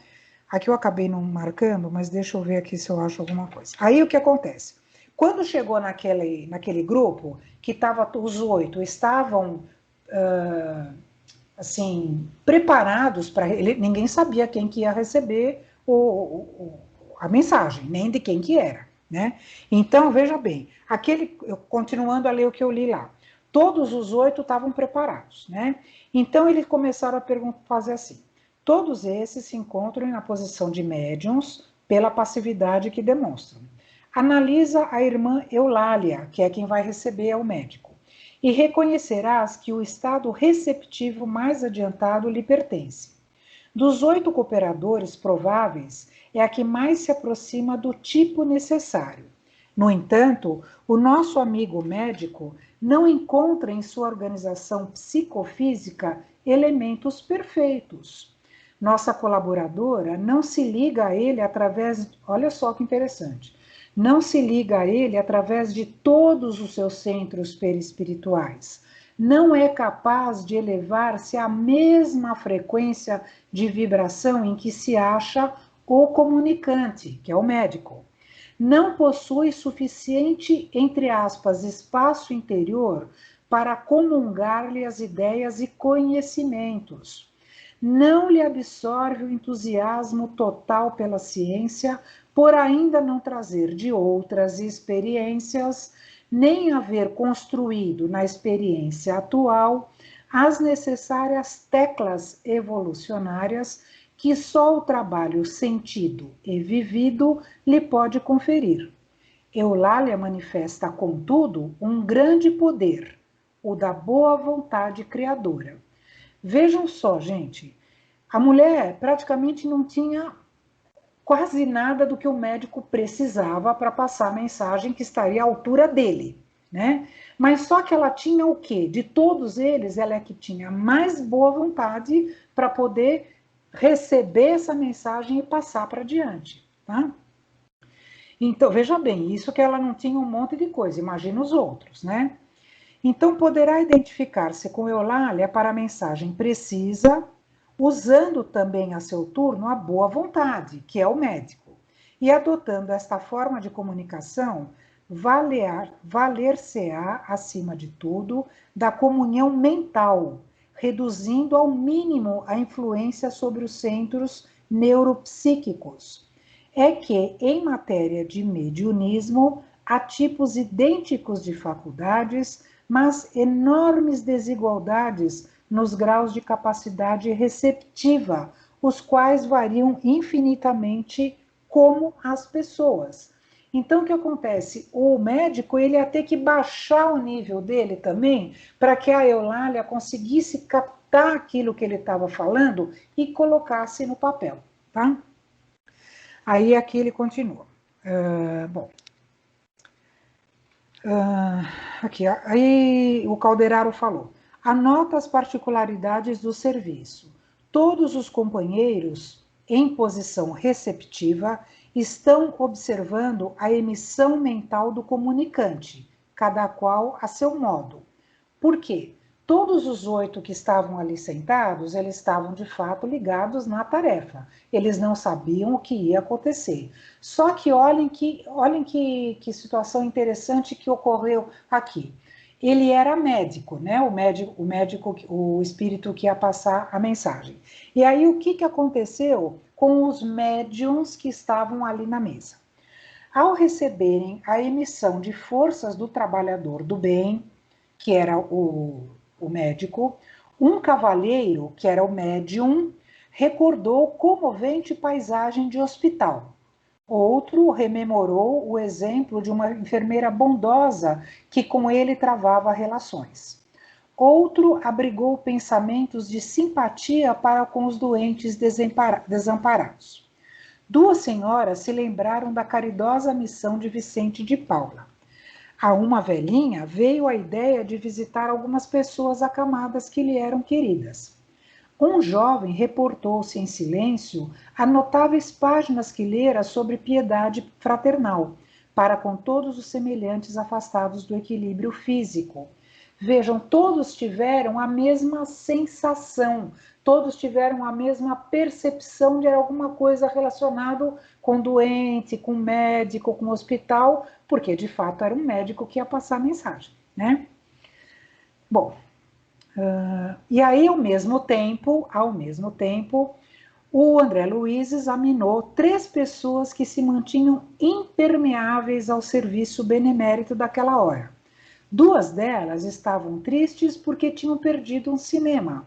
Aqui eu acabei não marcando, mas deixa eu ver aqui se eu acho alguma coisa. Aí o que acontece? Quando chegou naquele grupo, que os 8 estavam, assim, preparados para... Ninguém sabia quem que ia receber a mensagem, nem de quem que era, né? Então, veja bem, continuando a ler o que eu li lá, todos os 8 estavam preparados, né? Então, eles começaram a fazer assim, todos esses se encontram na posição de médiums pela passividade que demonstram. Analisa a irmã Eulália, que é quem vai receber o médico. e reconhecerás que o estado receptivo mais adiantado lhe pertence. Dos 8 cooperadores prováveis, é a que mais se aproxima do tipo necessário. No entanto, o nosso amigo médico não encontra em sua organização psicofísica elementos perfeitos. Nossa colaboradora não se liga a ele através, olha só que interessante, não se liga a ele através de todos os seus centros perispirituais. Não é capaz de elevar-se à mesma frequência de vibração em que se acha o comunicante, que é o médico. Não possui suficiente, entre aspas, espaço interior para comungar-lhe as ideias e conhecimentos. Não lhe absorve o entusiasmo total pela ciência, por ainda não trazer de outras experiências, nem haver construído na experiência atual as necessárias teclas evolucionárias que só o trabalho sentido e vivido lhe pode conferir. Eulália manifesta, contudo, um grande poder, o da boa vontade criadora. Vejam só, gente, a mulher praticamente não tinha quase nada do que o médico precisava para passar a mensagem que estaria à altura dele, né? Mas só que ela tinha o quê? De todos eles, ela é que tinha mais boa vontade para poder receber essa mensagem e passar para diante, tá? Então, veja bem, isso que ela não tinha um monte de coisa, imagina os outros, né? Então, poderá identificar-se com Eulália para a mensagem precisa, usando também a seu turno a boa vontade, que é o médico, e adotando esta forma de comunicação, valer-se-á, acima de tudo, da comunhão mental, reduzindo ao mínimo a influência sobre os centros neuropsíquicos. É que, em matéria de mediunismo, há tipos idênticos de faculdades, mas enormes desigualdades nos graus de capacidade receptiva, os quais variam infinitamente como as pessoas. Então, o que acontece? O médico ele ia ter que baixar o nível dele também, para que a Eulália conseguisse captar aquilo que ele estava falando e colocasse no papel, tá? Aí aqui ele continua. Aqui, aí o Calderaro falou. Anota as particularidades do serviço. Todos os companheiros, em posição receptiva, estão observando a emissão mental do comunicante, cada qual a seu modo. Por quê? Todos os 8 que estavam ali sentados, eles estavam de fato ligados na tarefa. Eles não sabiam o que ia acontecer. Só que olhem que situação interessante que ocorreu aqui. Ele era médico, né? O espírito que ia passar a mensagem. E aí o que aconteceu com os médiuns que estavam ali na mesa? Ao receberem a emissão de forças do trabalhador do bem, que era o médico, um cavalheiro, que era o médium, recordou comovente paisagem de hospital. Outro rememorou o exemplo de uma enfermeira bondosa que com ele travava relações. Outro abrigou pensamentos de simpatia para com os doentes desamparados. 2 senhoras se lembraram da caridosa missão de Vicente de Paula. A uma velhinha veio a ideia de visitar algumas pessoas acamadas que lhe eram queridas. Um jovem reportou-se em silêncio a notáveis páginas que lera sobre piedade fraternal, para com todos os semelhantes afastados do equilíbrio físico. Vejam, todos tiveram a mesma sensação, todos tiveram a mesma percepção de alguma coisa relacionada com doente, com médico, com hospital, porque de fato era um médico que ia passar a mensagem, né? Bom, e aí ao mesmo tempo, o André Luiz examinou 3 pessoas que se mantinham impermeáveis ao serviço benemérito daquela hora. 2 delas estavam tristes porque tinham perdido um cinema,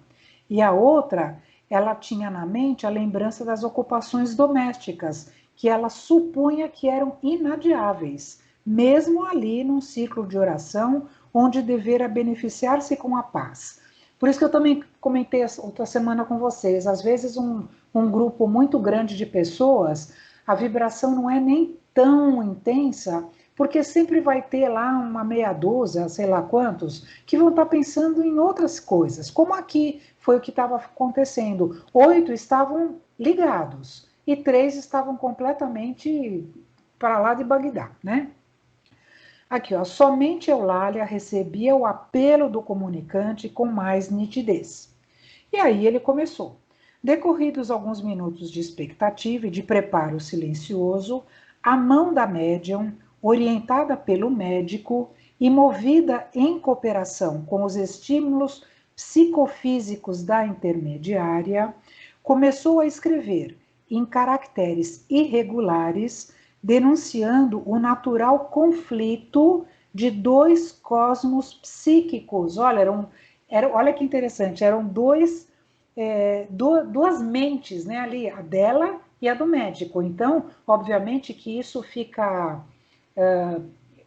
e a outra, ela tinha na mente a lembrança das ocupações domésticas, que ela supunha que eram inadiáveis, mesmo ali num ciclo de oração, onde devera beneficiar-se com a paz. Por isso que eu também comentei outra semana com vocês, às vezes um grupo muito grande de pessoas, a vibração não é nem tão intensa, porque sempre vai ter lá uma meia dúzia, sei lá quantos, que vão estar pensando em outras coisas, como aqui foi o que estava acontecendo. 8 estavam ligados e 3 estavam completamente para lá de Bagdá, né? Aqui, ó, somente Eulália recebia o apelo do comunicante com mais nitidez. E aí ele começou. Decorridos alguns minutos de expectativa e de preparo silencioso, a mão da médium, orientada pelo médico e movida em cooperação com os estímulos psicofísicos da intermediária, começou a escrever em caracteres irregulares, denunciando o natural conflito de dois cosmos psíquicos. Olha, olha que interessante, eram duas mentes, né, ali, a dela e a do médico. Então, obviamente que isso fica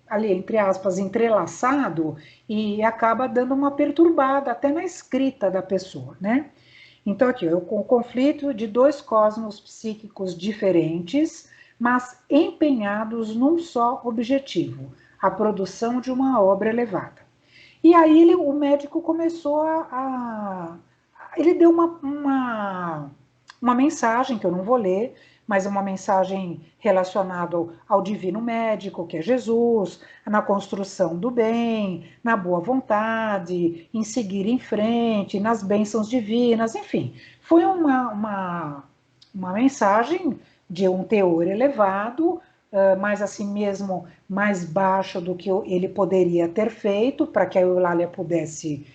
ali, entre aspas, entrelaçado e acaba dando uma perturbada até na escrita da pessoa, né? Então, aqui, o conflito de dois cosmos psíquicos diferentes, mas empenhados num só objetivo, a produção de uma obra elevada. E aí o médico começou ele deu uma mensagem, que eu não vou ler, mas é uma mensagem relacionada ao divino médico, que é Jesus, na construção do bem, na boa vontade, em seguir em frente, nas bênçãos divinas, enfim. Foi uma mensagem de um teor elevado, mas assim mesmo mais baixo do que ele poderia ter feito, para que a Eulália pudesse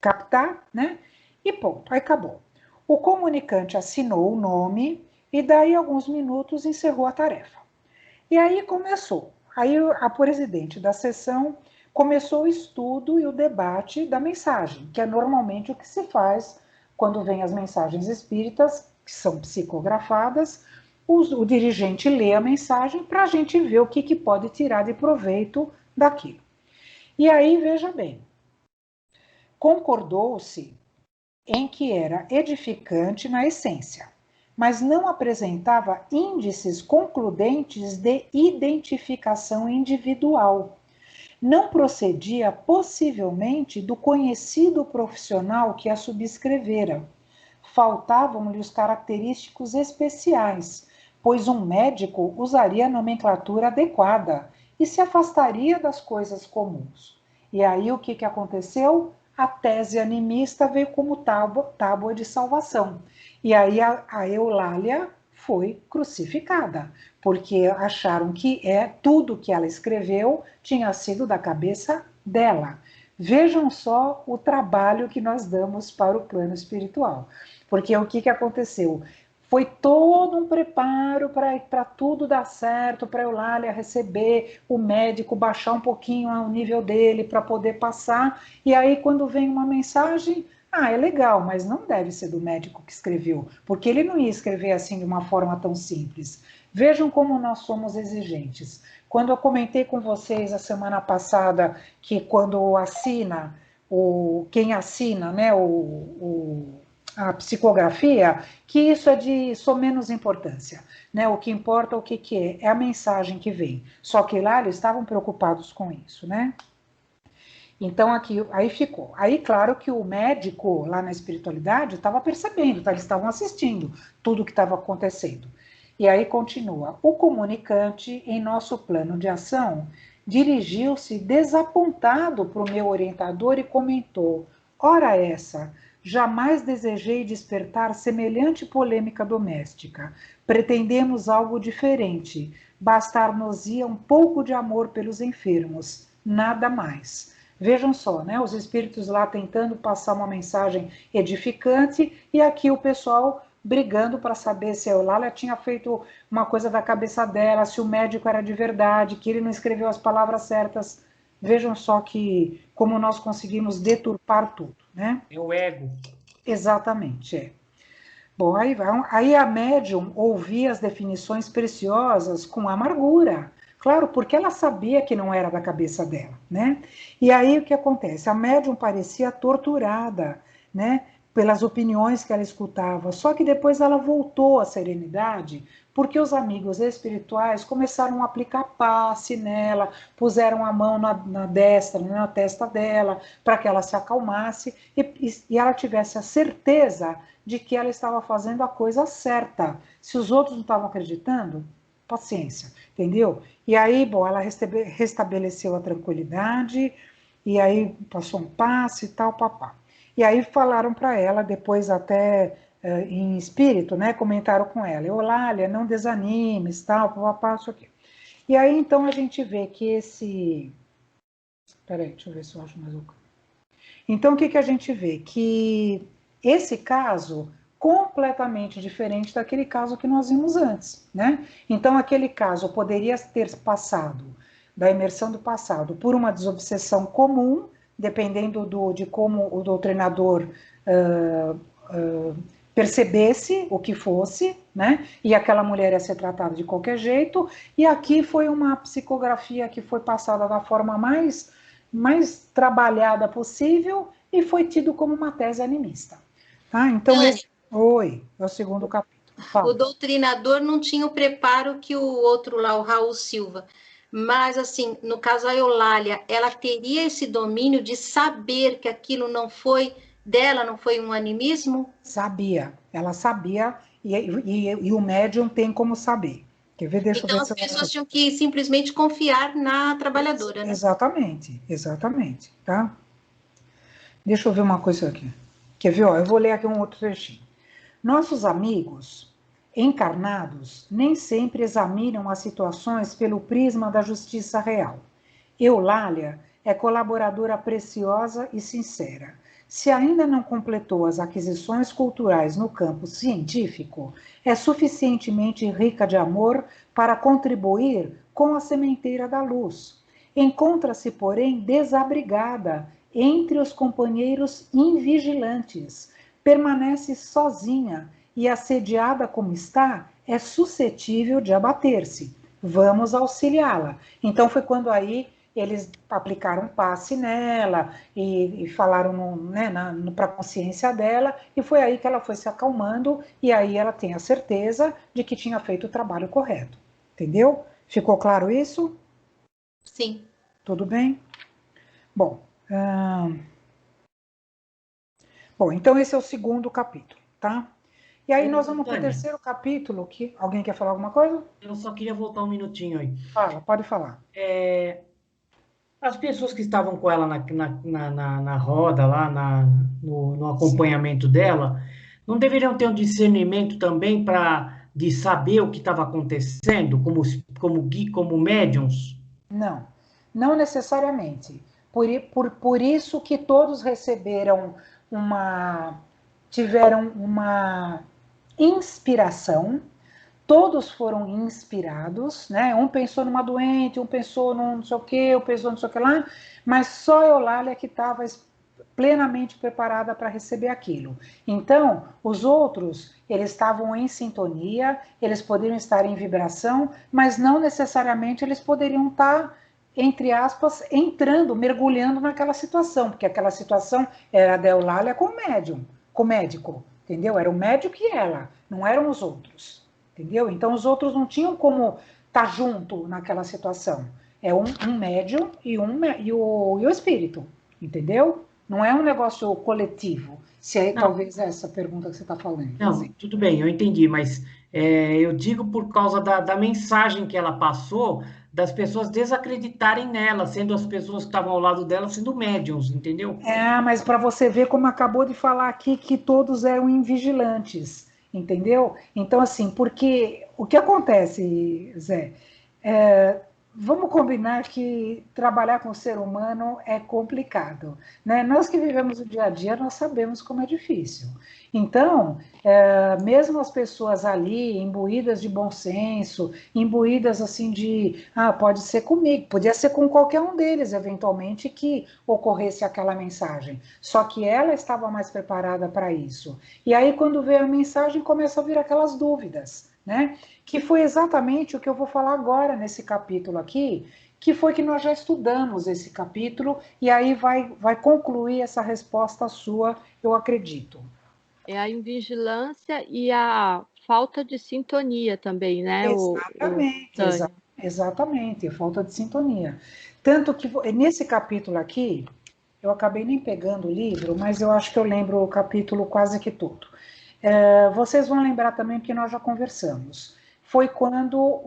captar, né? E ponto, aí acabou. O comunicante assinou o nome e daí alguns minutos encerrou a tarefa. E aí começou. Aí a presidente da sessão começou o estudo e o debate da mensagem, que é normalmente o que se faz quando vem as mensagens espíritas, que são psicografadas. O dirigente lê a mensagem para a gente ver o que pode tirar de proveito daquilo. E aí, veja bem, concordou-se em que era edificante na essência, mas não apresentava índices concludentes de identificação individual. Não procedia possivelmente do conhecido profissional que a subscrevera. Faltavam-lhe os característicos especiais, pois um médico usaria a nomenclatura adequada e se afastaria das coisas comuns. E aí o que aconteceu? A tese animista veio como tábua de salvação. E aí a Eulália foi crucificada, porque acharam que tudo que ela escreveu tinha sido da cabeça dela. Vejam só o trabalho que nós damos para o plano espiritual. Porque o que aconteceu? Foi todo um preparo para tudo dar certo, para a Eulália receber o médico, baixar um pouquinho o nível dele para poder passar. E aí, quando vem uma mensagem, é legal, mas não deve ser do médico que escreveu, porque ele não ia escrever assim de uma forma tão simples. Vejam como nós somos exigentes. Quando eu comentei com vocês a semana passada que quando assina, quem assina, né, a psicografia, que isso é de menos importância, né? O que importa, o que é a mensagem que vem. Só que lá eles estavam preocupados com isso, né? Então aqui, aí ficou. Aí claro que o médico lá na espiritualidade estava percebendo, tá? Eles estavam assistindo tudo o que estava acontecendo. E aí continua. O comunicante, em nosso plano de ação, dirigiu-se desapontado para o meu orientador e comentou: ora essa, jamais desejei despertar semelhante polêmica doméstica. Pretendemos algo diferente. Bastar-nos-ia um pouco de amor pelos enfermos, nada mais. Vejam só, né? Os espíritos lá tentando passar uma mensagem edificante e aqui o pessoal brigando para saber se a Eulália tinha feito uma coisa da cabeça dela, se o médico era de verdade, que ele não escreveu as palavras certas. Vejam só que como nós conseguimos deturpar tudo, né? É o ego. Exatamente, Bom, aí a médium ouvia as definições preciosas com amargura, Claro, porque ela sabia que não era da cabeça dela, né? E aí o que acontece? A médium parecia torturada, né? Pelas opiniões que ela escutava. Só que depois ela voltou à serenidade, porque os amigos espirituais começaram a aplicar passe nela, puseram a mão na destra, na testa dela, para que ela se acalmasse e ela tivesse a certeza de que ela estava fazendo a coisa certa. Se os outros não estavam acreditando, paciência, entendeu? E aí, bom, ela restabeleceu a tranquilidade, e aí passou um passe e tal, papá. E aí falaram para ela, depois até em espírito, né, comentaram com ela, Eulália, não desanimes, tal, papá, isso aqui. E aí, então, a gente vê que esse... Peraí, deixa eu ver se eu acho mais um. Então, o que, que a gente vê? Que esse caso completamente diferente daquele caso que nós vimos antes, né? Então, aquele caso poderia ter passado, da imersão do passado, por uma desobsessão comum, dependendo de como o doutrinador percebesse o que fosse, né? E aquela mulher ia ser tratada de qualquer jeito, e aqui foi uma psicografia que foi passada da forma mais trabalhada possível e foi tido como uma tese animista. Tá? Então, Oi, é o segundo capítulo. Fala. O doutrinador não tinha o preparo que o outro lá, o Raul Silva. Mas, assim, no caso a Eulália, ela teria esse domínio de saber que aquilo não foi dela, não foi um animismo? Sabia, ela sabia, e o médium tem como saber. Quer ver? Deixa eu Então, ver as se pessoas tinham que simplesmente confiar na trabalhadora, né? Exatamente, exatamente, tá? Deixa eu ver uma coisa aqui. Quer ver? Ó, eu vou ler aqui um outro trechinho. Nossos amigos encarnados nem sempre examinam as situações pelo prisma da justiça real. Eulália é colaboradora preciosa e sincera. Se ainda não completou as aquisições culturais no campo científico, é suficientemente rica de amor para contribuir com a sementeira da luz. Encontra-se, porém, desabrigada entre os companheiros invigilantes. Permanece sozinha e, assediada como está, é suscetível de abater-se. Vamos auxiliá-la. Então foi quando aí eles aplicaram passe nela e falaram né, para a consciência dela, e foi aí que ela foi se acalmando, e aí ela tem a certeza de que tinha feito o trabalho correto. Entendeu? Ficou claro isso? Sim. Tudo bem? Bom, então esse é o segundo capítulo, tá? E aí nós vamos para o terceiro capítulo, que alguém quer falar alguma coisa? Eu só queria voltar um minutinho aí. Fala, pode falar. As pessoas que estavam com ela na roda, lá no acompanhamento dela, não deveriam ter um discernimento também de saber o que estava acontecendo, como médiums? Não, não necessariamente. Por isso que todos tiveram uma inspiração, todos foram inspirados, né? Um pensou numa doente, um pensou num não sei o que, um pensou não sei o que lá, mas só a Eulália que estava plenamente preparada para receber aquilo. Então, os outros, eles estavam em sintonia, eles poderiam estar em vibração, mas não necessariamente eles poderiam estar, entre aspas, entrando, mergulhando naquela situação, porque aquela situação era a da Eulália com o médium, com o médico, entendeu? Era o médico e ela, não eram os outros, entendeu? Então, os outros não tinham como estar junto naquela situação. É um médium e o espírito, entendeu? Não é um negócio coletivo. Se é talvez essa pergunta que você está falando. Não, assim. Tudo bem, eu entendi, mas eu digo por causa da mensagem que ela passou, das pessoas desacreditarem nela, sendo as pessoas que estavam ao lado dela sendo médiums, entendeu? Mas para você ver como acabou de falar aqui que todos eram invigilantes, entendeu? Então, assim, porque o que acontece, Zé, vamos combinar que trabalhar com o ser humano é complicado, né? Nós que vivemos o dia a dia, nós sabemos como é difícil. Então, mesmo as pessoas ali, imbuídas de bom senso, imbuídas assim pode ser comigo, podia ser com qualquer um deles, eventualmente, que ocorresse aquela mensagem. Só que ela estava mais preparada para isso. E aí, quando vê a mensagem, começa a vir aquelas dúvidas, né? Que foi exatamente o que eu vou falar agora nesse capítulo aqui, que foi que nós já estudamos esse capítulo, e aí vai concluir essa resposta sua, eu acredito. É a invigilância e a falta de sintonia também, né? Exatamente, exatamente, falta de sintonia. Tanto que nesse capítulo aqui, eu acabei nem pegando o livro, mas eu acho que eu lembro o capítulo quase que todo. Vocês vão lembrar também que nós já conversamos. Foi quando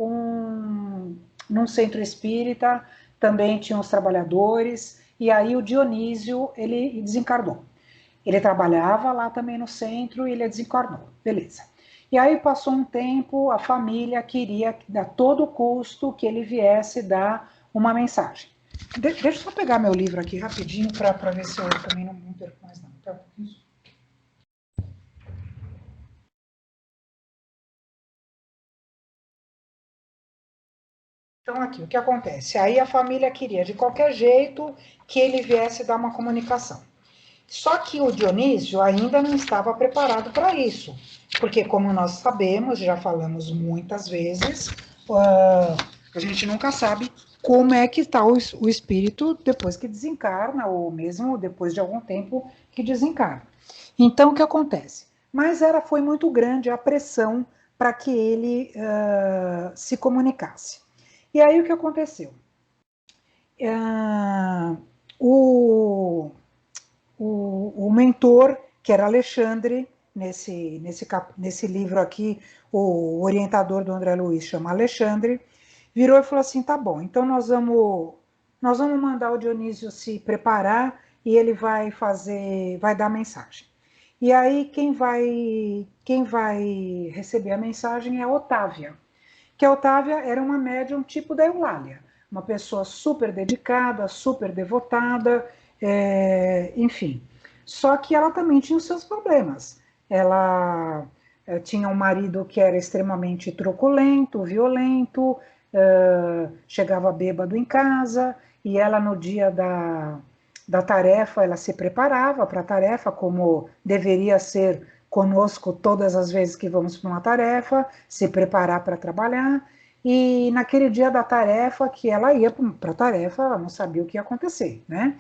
num centro espírita também tinha os trabalhadores, e aí o Dionísio, ele desencarnou. Ele trabalhava lá também no centro e ele desencarnou, beleza. E aí passou um tempo, a família queria a todo custo que ele viesse dar uma mensagem. Deixa eu só pegar meu livro aqui rapidinho para ver se eu também não perco mais não. Tá? Então aqui, o que acontece? Aí a família queria de qualquer jeito que ele viesse dar uma comunicação. Só que o Dionísio ainda não estava preparado para isso, porque como nós sabemos, já falamos muitas vezes, a gente nunca sabe como é que está o espírito depois que desencarna, ou mesmo depois de algum tempo que desencarna. Então, o que acontece? Mas foi muito grande a pressão para que ele se comunicasse. E aí, o que aconteceu? O mentor, que era Alexandre, nesse livro aqui, o orientador do André Luiz chama Alexandre, virou e falou assim, tá bom, então nós vamos mandar o Dionísio se preparar e ele vai dar a mensagem. E aí quem vai receber a mensagem é a Otávia, que a Otávia era uma médium tipo da Eulália, uma pessoa super dedicada, super devotada, enfim. Só que ela também tinha os seus problemas. Ela tinha um marido que era extremamente truculento, violento, chegava bêbado em casa, e ela no dia da tarefa, ela se preparava para a tarefa, como deveria ser conosco todas as vezes que vamos para uma tarefa, se preparar para trabalhar, e naquele dia da tarefa, que ela ia para a tarefa, ela não sabia o que ia acontecer, né?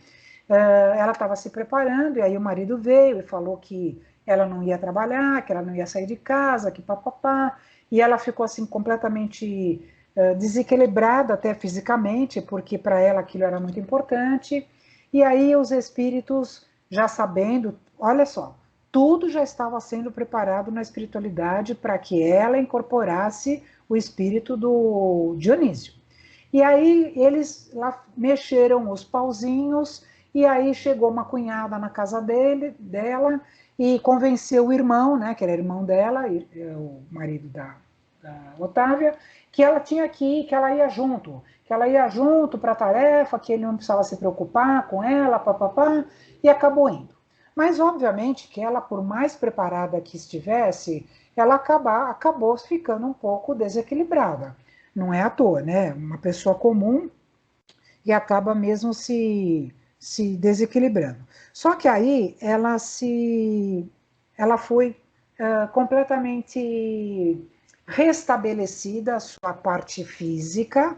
Ela estava se preparando, e aí o marido veio e falou que ela não ia trabalhar, que ela não ia sair de casa, que papapá, e ela ficou assim completamente desequilibrada até fisicamente, porque para ela aquilo era muito importante, e aí os espíritos, já sabendo, olha só, tudo já estava sendo preparado na espiritualidade para que ela incorporasse o espírito do Dionísio. E aí eles lá mexeram os pauzinhos, e aí chegou uma cunhada na casa dela e convenceu o irmão, né, que era irmão dela, o marido da Otávia, que ela tinha que ir, que ela ia junto para a tarefa, que ele não precisava se preocupar com ela, papapá, e acabou indo. Mas, obviamente, que ela, por mais preparada que estivesse, ela acabou ficando um pouco desequilibrada. Não é à toa, né? Uma pessoa comum e acaba mesmo se desequilibrando. Só que aí ela foi completamente restabelecida a sua parte física,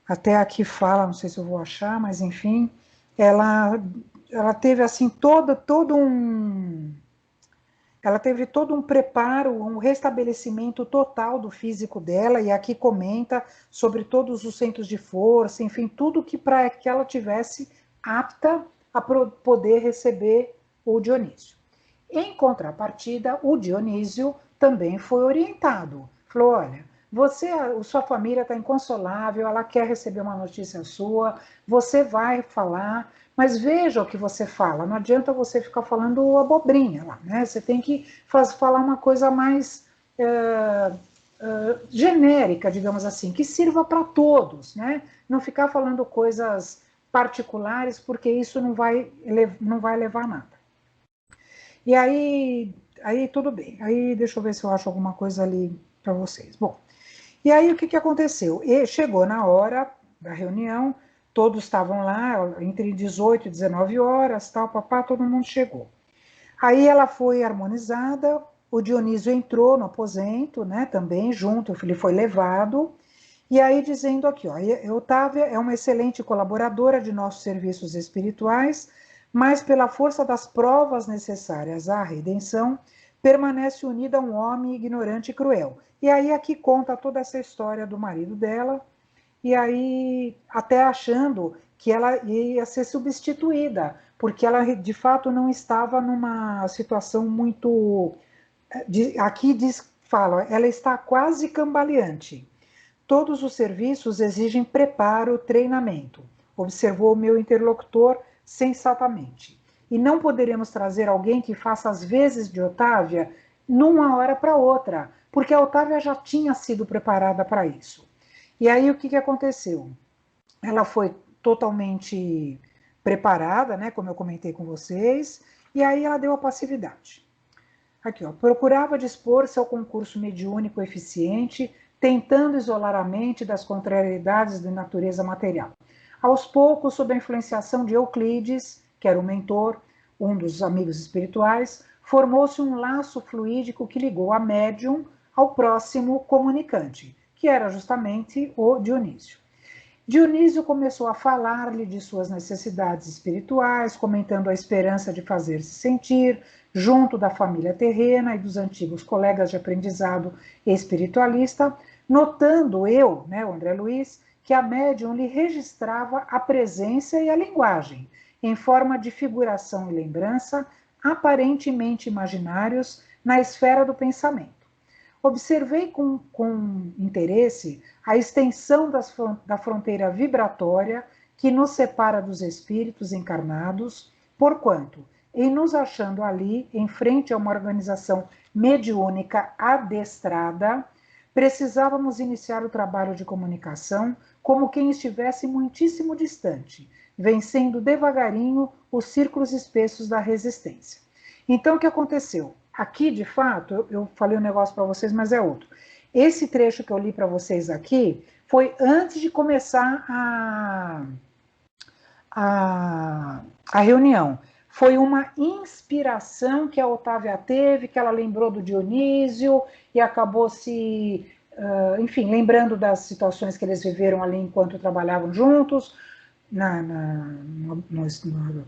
até aqui fala, não sei se eu vou achar, mas enfim, ela teve assim ela teve todo um preparo, um restabelecimento total do físico dela, e aqui comenta sobre todos os centros de força, enfim, tudo que para que ela tivesse apta a poder receber o Dionísio. Em contrapartida, o Dionísio também foi orientado. Falou, olha, sua família está inconsolável, ela quer receber uma notícia sua, você vai falar, mas veja o que você fala, não adianta você ficar falando abobrinha lá, né? Você tem que falar uma coisa mais genérica, digamos assim, que sirva para todos, né? Não ficar falando coisas particulares, porque isso não vai levar a nada. E aí tudo bem. Aí deixa eu ver se eu acho alguma coisa ali para vocês. Bom, e aí o que aconteceu? Chegou na hora da reunião, todos estavam lá, entre 18 e 19 horas, tal, papá, todo mundo chegou. Aí ela foi harmonizada, o Dionísio entrou no aposento, né, também junto, ele foi levado, e aí dizendo aqui, ó, Otávia é uma excelente colaboradora de nossos serviços espirituais, mas pela força das provas necessárias à redenção, permanece unida a um homem ignorante e cruel. E aí aqui conta toda essa história do marido dela, e aí até achando que ela ia ser substituída, porque ela de fato não estava numa situação muito... Aqui fala, ela está quase cambaleante. Todos os serviços exigem preparo, treinamento, observou o meu interlocutor sensatamente. E não poderemos trazer alguém que faça as vezes de Otávia numa hora para outra, porque a Otávia já tinha sido preparada para isso. E aí o que aconteceu? Ela foi totalmente preparada, né, como eu comentei com vocês, e aí ela deu a passividade. Aqui, ó, procurava dispor-se ao concurso mediúnico eficiente, tentando isolar a mente das contrariedades de natureza material. Aos poucos, sob a influenciação de Euclides, que era o mentor, um dos amigos espirituais, formou-se um laço fluídico que ligou a médium ao próximo comunicante, que era justamente o Dionísio. Dionísio começou a falar-lhe de suas necessidades espirituais, comentando a esperança de fazer-se sentir junto da família terrena e dos antigos colegas de aprendizado espiritualista, notando eu, né, o André Luiz, que a médium lhe registrava a presença e a linguagem, em forma de figuração e lembrança, aparentemente imaginários, na esfera do pensamento. Observei com interesse a extensão da fronteira vibratória que nos separa dos espíritos encarnados, porquanto, em nos achando ali, em frente a uma organização mediúnica adestrada, precisávamos iniciar o trabalho de comunicação como quem estivesse muitíssimo distante, vencendo devagarinho os círculos espessos da resistência. Então, o que aconteceu? Aqui, de fato, eu falei um negócio para vocês, mas é outro. Esse trecho que eu li para vocês aqui foi antes de começar a reunião. Foi uma inspiração que a Otávia teve, que ela lembrou do Dionísio e acabou se, enfim, lembrando das situações que eles viveram ali enquanto trabalhavam juntos,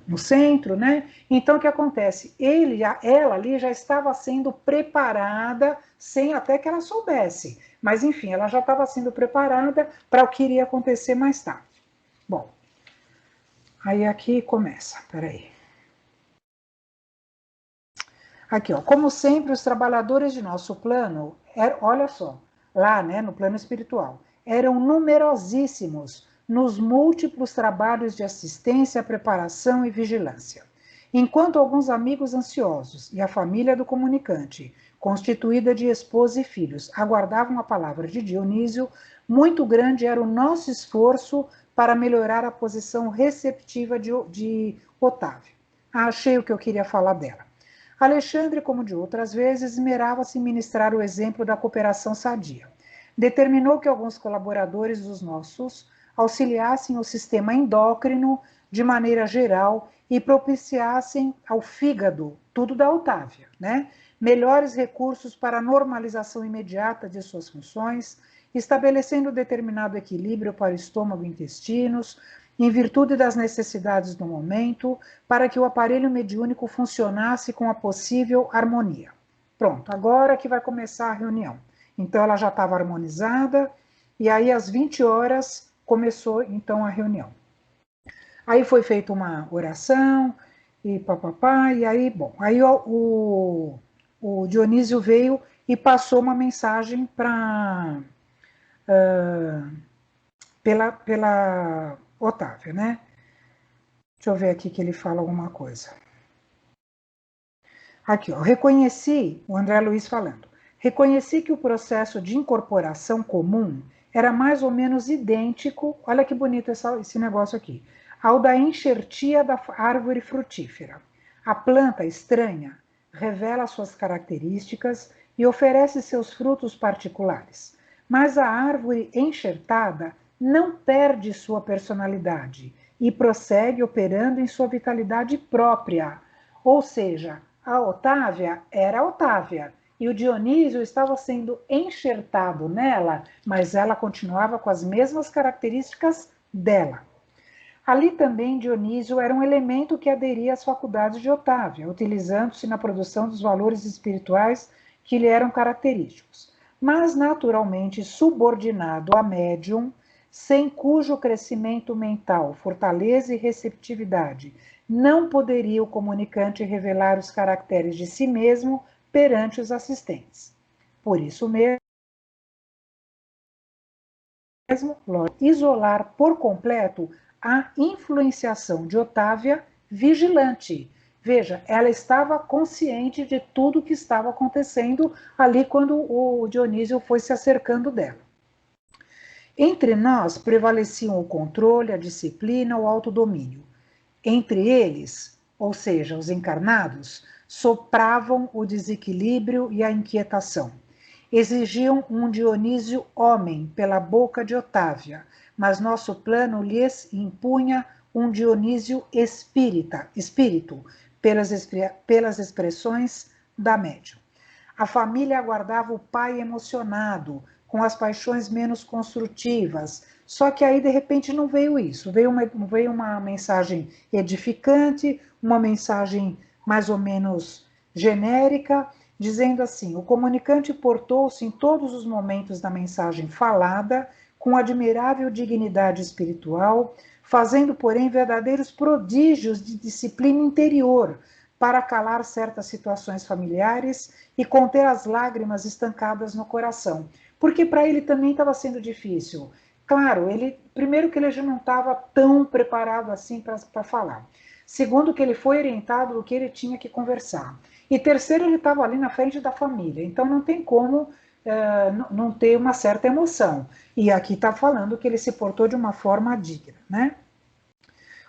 no centro, né? Então, o que acontece? Ela ali já estava sendo preparada, sem até que ela soubesse. Mas, enfim, ela já estava sendo preparada para o que iria acontecer mais tarde. Bom, aí aqui começa, peraí. Aqui, ó, como sempre, os trabalhadores de nosso plano, olha só, lá, né, no plano espiritual, eram numerosíssimos nos múltiplos trabalhos de assistência, preparação e vigilância. Enquanto alguns amigos ansiosos e a família do comunicante, constituída de esposa e filhos, aguardavam a palavra de Dionísio, muito grande era o nosso esforço para melhorar a posição receptiva de Otávio. Achei o que eu queria falar dela. Alexandre, como de outras vezes, esmerava-se em ministrar o exemplo da cooperação sadia. Determinou que alguns colaboradores dos nossos auxiliassem o sistema endócrino de maneira geral e propiciassem ao fígado, tudo da Otávia, né? Melhores recursos para a normalização imediata de suas funções, estabelecendo determinado equilíbrio para o estômago e intestinos, em virtude das necessidades do momento, para que o aparelho mediúnico funcionasse com a possível harmonia. Pronto, agora que vai começar a reunião. Então, ela já estava harmonizada, e aí, às 20 horas, começou, então, a reunião. Aí foi feita uma oração, e papapá, e aí, bom, aí o Dionísio veio e passou uma mensagem para... pela Otávia, né? Deixa eu ver aqui que ele fala alguma coisa. Aqui, ó, reconheci, o André Luiz falando, reconheci que o processo de incorporação comum era mais ou menos idêntico, olha que bonito esse negócio aqui, ao da enxertia da árvore frutífera. A planta estranha revela suas características e oferece seus frutos particulares, mas a árvore enxertada não perde sua personalidade e prossegue operando em sua vitalidade própria. Ou seja, a Otávia era a Otávia, e o Dionísio estava sendo enxertado nela, mas ela continuava com as mesmas características dela. Ali também Dionísio era um elemento que aderia às faculdades de Otávia, utilizando-se na produção dos valores espirituais que lhe eram característicos, mas naturalmente subordinado a médium, sem cujo crescimento mental, fortaleza e receptividade não poderia o comunicante revelar os caracteres de si mesmo perante os assistentes. Por isso mesmo, isolar por completo a influenciação de Otávia vigilante. Veja, ela estava consciente de tudo que estava acontecendo ali quando o Dionísio foi se acercando dela. Entre nós prevaleciam o controle, a disciplina, o autodomínio. Entre eles, ou seja, os encarnados, sopravam o desequilíbrio e a inquietação. Exigiam um Dionísio homem pela boca de Otávia, mas nosso plano lhes impunha um Dionísio espírito, pelas expressões da médium. A família aguardava o pai emocionado, com as paixões menos construtivas, só que aí de repente não veio isso, veio uma mensagem edificante, uma mensagem mais ou menos genérica, dizendo assim: o comunicante portou-se em todos os momentos da mensagem falada, com admirável dignidade espiritual, fazendo, porém, verdadeiros prodígios de disciplina interior para calar certas situações familiares e conter as lágrimas estancadas no coração. Porque para ele também estava sendo difícil. Claro, primeiro que ele já não estava tão preparado assim para falar. Segundo, que ele foi orientado do que ele tinha que conversar. E terceiro, ele estava ali na frente da família. Então não tem como não ter uma certa emoção. E aqui está falando que ele se portou de uma forma digna, né?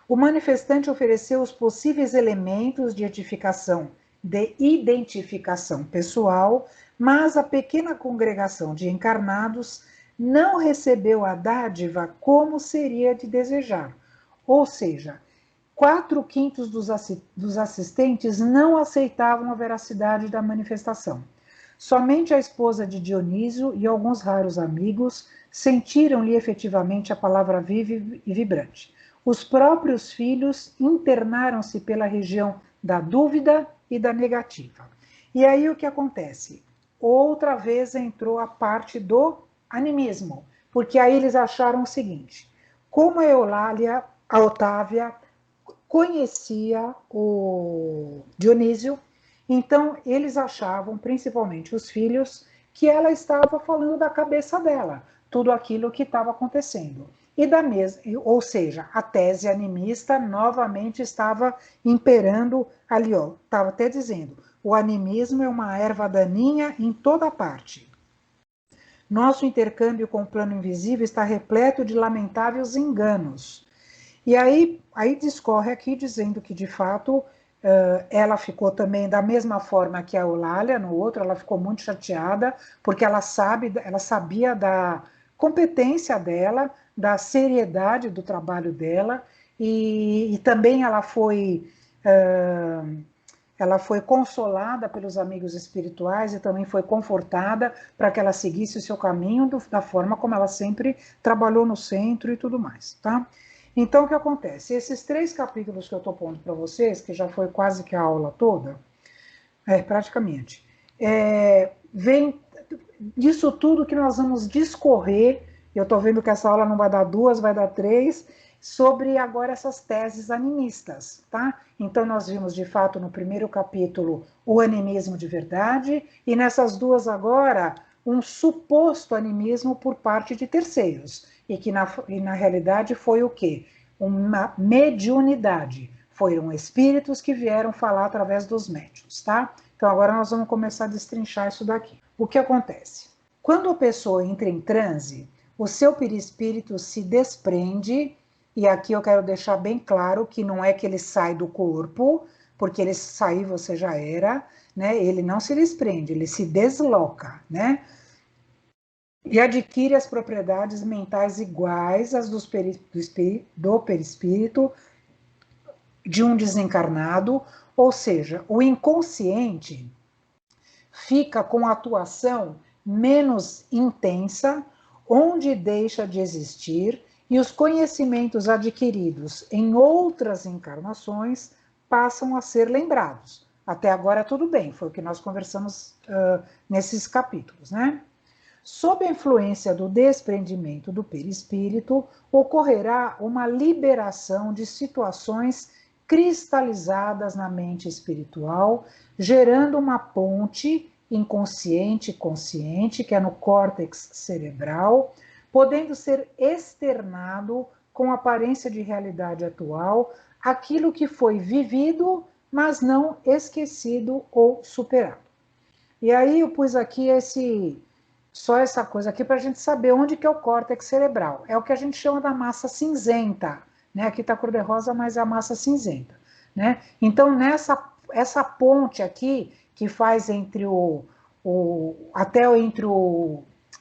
O manifestante ofereceu os possíveis elementos de edificação, de identificação pessoal, mas a pequena congregação de encarnados não recebeu a dádiva como seria de desejar. Ou seja, 4/5 dos assistentes não aceitavam a veracidade da manifestação. Somente a esposa de Dionísio e alguns raros amigos sentiram-lhe efetivamente a palavra viva e vibrante. Os próprios filhos internaram-se pela região da dúvida e da negativa. E aí o que acontece? Outra vez entrou a parte do animismo, porque aí eles acharam o seguinte: como a Eulália, a Otávia, conhecia o Dionísio, então eles achavam, principalmente os filhos, que ela estava falando da cabeça dela, tudo aquilo que estava acontecendo. E ou seja, a tese animista novamente estava imperando ali, ó, estava até dizendo: o animismo é uma erva daninha em toda parte. Nosso intercâmbio com o plano invisível está repleto de lamentáveis enganos. E aí discorre aqui dizendo que, de fato, ela ficou também da mesma forma que a Eulália, no outro, ela ficou muito chateada, porque ela sabia da competência dela, da seriedade do trabalho dela, e também ela foi consolada pelos amigos espirituais e também foi confortada para que ela seguisse o seu caminho da forma como ela sempre trabalhou no centro e tudo mais, tá? Então, o que acontece? Esses 3 capítulos que eu estou pondo para vocês, que já foi quase que a aula toda, praticamente, vem disso tudo que nós vamos discorrer. Eu estou vendo que essa aula não vai dar 2, vai dar 3, sobre agora essas teses animistas, tá? Então, nós vimos, de fato, no primeiro capítulo, o animismo de verdade, e nessas 2 agora, um suposto animismo por parte de terceiros, e que na realidade foi o quê? Uma mediunidade. Foram espíritos que vieram falar através dos médiuns, tá? Então, agora nós vamos começar a destrinchar isso daqui. O que acontece? Quando a pessoa entra em transe, o seu perispírito se desprende, e aqui eu quero deixar bem claro que não é que ele sai do corpo, porque ele sair você já era, né? Ele não se desprende, ele se desloca, né? E adquire as propriedades mentais iguais às do perispírito de um desencarnado, ou seja, o inconsciente fica com atuação menos intensa, onde deixa de existir, e os conhecimentos adquiridos em outras encarnações passam a ser lembrados. Até agora tudo bem, foi o que nós conversamos nesses capítulos, né? Sob a influência do desprendimento do perispírito, ocorrerá uma liberação de situações cristalizadas na mente espiritual, gerando uma ponte inconsciente e consciente, que é no córtex cerebral, podendo ser externado com aparência de realidade atual, aquilo que foi vivido, mas não esquecido ou superado. E aí eu pus aqui só essa coisa aqui para a gente saber onde que é o córtex cerebral. É o que a gente chama da massa cinzenta, né? Aqui está cor-de-rosa, mas é a massa cinzenta, né? Então, essa ponte aqui, que faz entre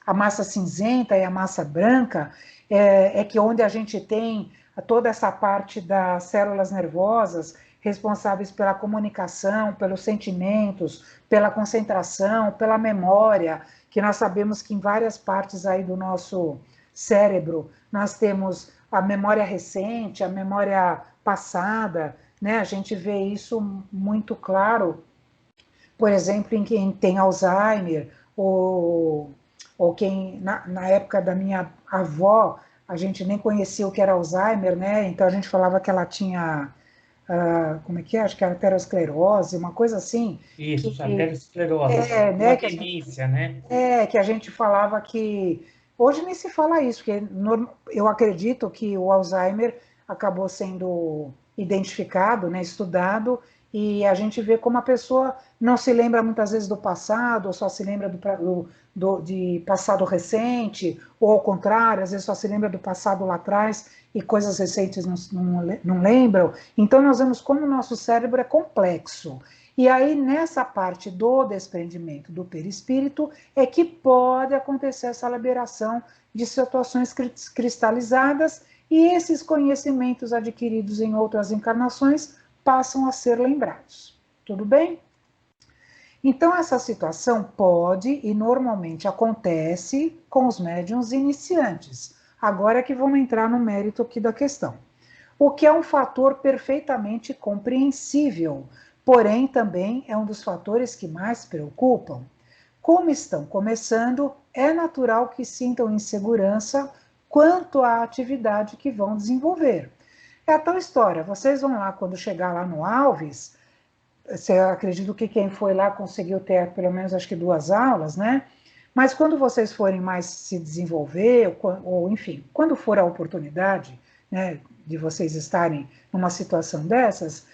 a massa cinzenta e a massa branca, é que onde a gente tem toda essa parte das células nervosas responsáveis pela comunicação, pelos sentimentos, pela concentração, pela memória, que nós sabemos que em várias partes aí do nosso cérebro nós temos a memória recente, a memória passada, né? A gente vê isso muito claro, por exemplo, em quem tem Alzheimer, ou quem, na época da minha avó, a gente nem conhecia o que era Alzheimer, né? Então a gente falava que ela tinha, como é que é? Acho que era aterosclerose, uma coisa assim. Isso, aterosclerose, Né? demência, né? Que a gente falava que... Hoje nem se fala isso, porque eu acredito que o Alzheimer acabou sendo identificado, né, estudado, e a gente vê como a pessoa não se lembra muitas vezes do passado, ou só se lembra de passado recente, ou ao contrário, às vezes só se lembra do passado lá atrás e coisas recentes não lembram. Então nós vemos como o nosso cérebro é complexo. E aí, nessa parte do desprendimento do perispírito, é que pode acontecer essa liberação de situações cristalizadas, e esses conhecimentos adquiridos em outras encarnações passam a ser lembrados. Tudo bem? Então, essa situação pode e normalmente acontece com os médiuns iniciantes. Agora é que vamos entrar no mérito aqui da questão. O que é um fator perfeitamente compreensível, porém também é um dos fatores que mais preocupam. Como estão começando, é natural que sintam insegurança quanto à atividade que vão desenvolver. É a tal história, vocês vão lá, quando chegar lá no Alves, eu acredito que quem foi lá conseguiu ter pelo menos acho que 2 aulas, né? Mas quando vocês forem mais se desenvolver, ou enfim, quando for a oportunidade, né, de vocês estarem numa situação dessas,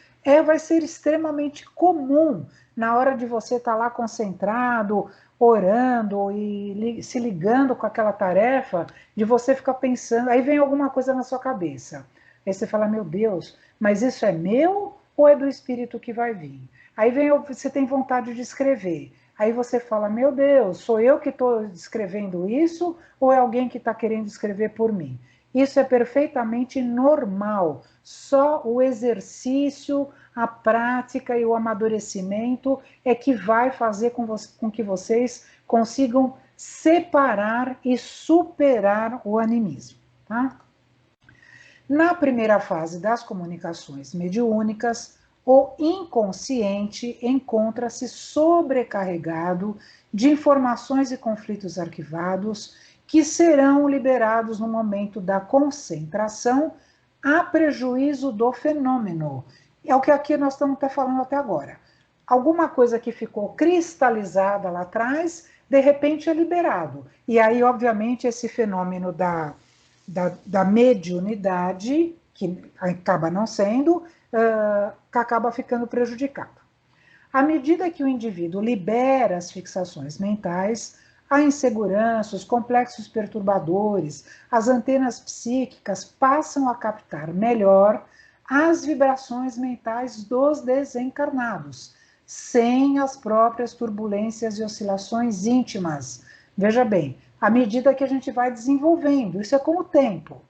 vai ser extremamente comum, na hora de você estar lá concentrado, orando e se ligando com aquela tarefa, de você ficar pensando, aí vem alguma coisa na sua cabeça. Aí você fala, meu Deus, mas isso é meu ou é do Espírito que vai vir? Aí você tem vontade de escrever. Aí você fala, meu Deus, sou eu que estou escrevendo isso ou é alguém que está querendo escrever por mim? Isso é perfeitamente normal. Só o exercício, a prática e o amadurecimento é que vai fazer com que vocês consigam separar e superar o animismo. Tá? Na primeira fase das comunicações mediúnicas, o inconsciente encontra-se sobrecarregado de informações e conflitos arquivados que serão liberados no momento da concentração a prejuízo do fenômeno. É o que aqui nós estamos falando até agora. Alguma coisa que ficou cristalizada lá atrás, de repente é liberado. E aí, obviamente, esse fenômeno da mediunidade, que acaba não sendo, que acaba ficando prejudicado. À medida que o indivíduo libera as fixações mentais, a insegurança, os complexos perturbadores, as antenas psíquicas passam a captar melhor as vibrações mentais dos desencarnados, sem as próprias turbulências e oscilações íntimas. Veja bem, à medida que a gente vai desenvolvendo, isso é com o tempo.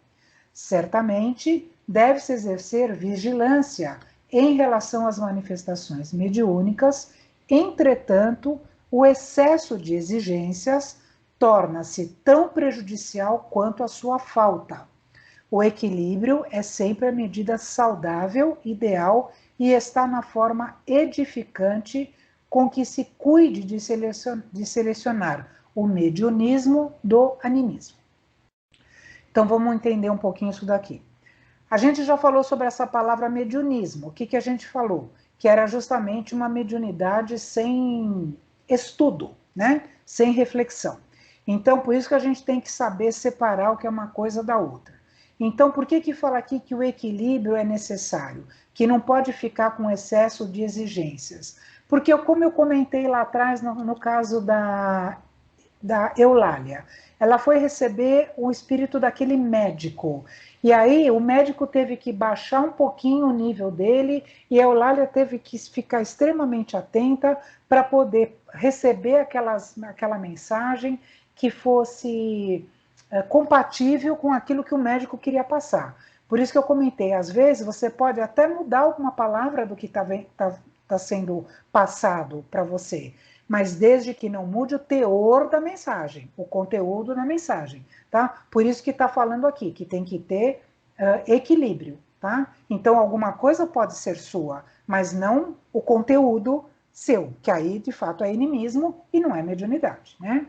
Certamente, deve-se exercer vigilância em relação às manifestações mediúnicas, entretanto, O excesso de exigências torna-se tão prejudicial quanto a sua falta. O equilíbrio é sempre a medida saudável, ideal e está na forma edificante com que se cuide de selecionar o mediunismo do animismo. Então vamos entender um pouquinho isso daqui. A gente já falou sobre essa palavra mediunismo. O que a gente falou? Que era justamente uma mediunidade sem estudo, né? Sem reflexão. Então, por isso que a gente tem que saber separar o que é uma coisa da outra. Então, por que fala aqui que o equilíbrio é necessário? Que não pode ficar com excesso de exigências? Porque, como eu comentei lá atrás, no caso da Eulália, ela foi receber o espírito daquele médico. E aí o médico teve que baixar um pouquinho o nível dele e a Eulália teve que ficar extremamente atenta para poder receber aquela mensagem que fosse compatível com aquilo que o médico queria passar. Por isso que eu comentei, às vezes você pode até mudar alguma palavra do que está sendo passado para você, mas desde que não mude o teor da mensagem, o conteúdo da mensagem, tá? Por isso que está falando aqui, que tem que ter equilíbrio, tá? Então, alguma coisa pode ser sua, mas não o conteúdo seu, que aí, de fato, é animismo e não é mediunidade, né?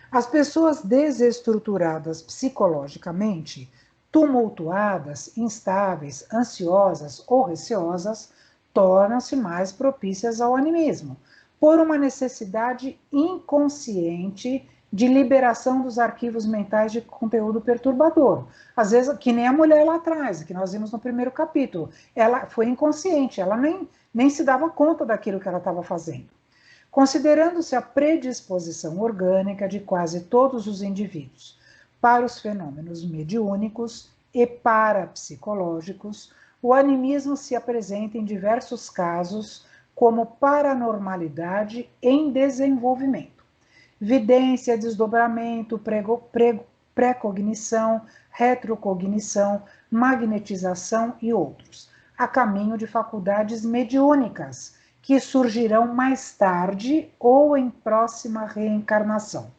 As pessoas desestruturadas psicologicamente, tumultuadas, instáveis, ansiosas ou receosas, tornam-se mais propícias ao animismo, por uma necessidade inconsciente de liberação dos arquivos mentais de conteúdo perturbador. Às vezes, que nem a mulher lá atrás, que nós vimos no primeiro capítulo, ela foi inconsciente, ela nem se dava conta daquilo que ela estava fazendo. Considerando-se a predisposição orgânica de quase todos os indivíduos para os fenômenos mediúnicos e parapsicológicos, o animismo se apresenta em diversos casos como paranormalidade em desenvolvimento. Vidência, desdobramento, precognição, retrocognição, magnetização e outros, a caminho de faculdades mediúnicas, que surgirão mais tarde ou em próxima reencarnação.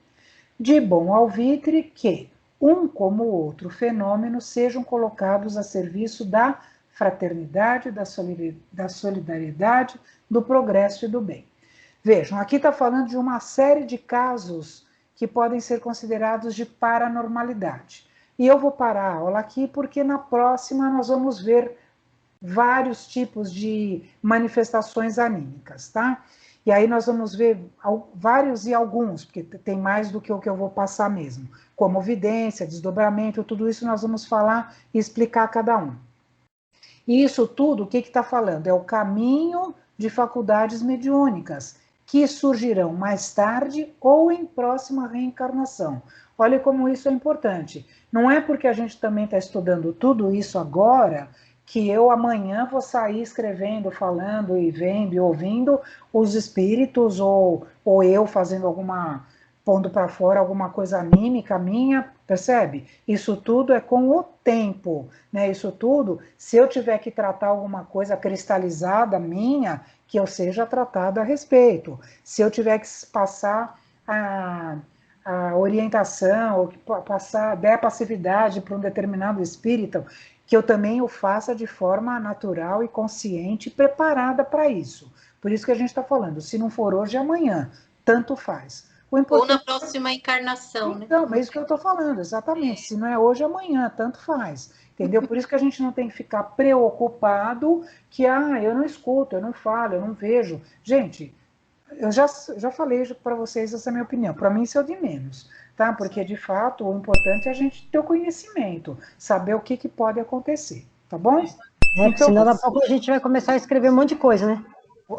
De bom alvitre que, um como o outro fenômeno, sejam colocados a serviço da fraternidade, da solidariedade, do progresso e do bem. Vejam, aqui está falando de uma série de casos que podem ser considerados de paranormalidade. E eu vou parar a aula aqui porque na próxima nós vamos ver vários tipos de manifestações anímicas, tá? E aí nós vamos ver vários e alguns, porque tem mais do que o que eu vou passar mesmo, como vidência, desdobramento, tudo isso nós vamos falar e explicar cada um. E isso tudo, o que está falando? É o caminho de faculdades mediúnicas, que surgirão mais tarde ou em próxima reencarnação. Olha como isso é importante. Não é porque a gente também está estudando tudo isso agora que eu amanhã vou sair escrevendo, falando e vendo e ouvindo os espíritos ou eu fazendo pondo para fora alguma coisa anímica minha, percebe? Isso tudo é com o tempo, né? Isso tudo, se eu tiver que tratar alguma coisa cristalizada minha, que eu seja tratada a respeito. Se eu tiver que passar a orientação, ou der a passividade para um determinado espírito, que eu também o faça de forma natural e consciente, preparada para isso. Por isso que a gente está falando, se não for hoje, amanhã, tanto faz. Ou na próxima encarnação, né? Então, é isso que eu estou falando, exatamente. Se não é hoje, amanhã, tanto faz. Entendeu? Por isso que a gente não tem que ficar preocupado que, eu não escuto, eu não falo, eu não vejo. Gente, eu já falei para vocês essa minha opinião. Para mim, isso é o de menos, tá? Porque, de fato, o importante é a gente ter o conhecimento, saber o que pode acontecer, tá bom? Então, senão, daqui a pouco a gente vai começar a escrever um monte de coisa, né?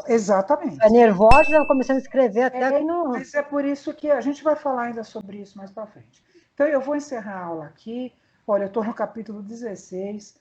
Exatamente. É nervosa, já começando a escrever até que não... Mas é por isso que a gente vai falar ainda sobre isso mais para frente. Então, eu vou encerrar a aula aqui. Olha, eu estou no capítulo 16,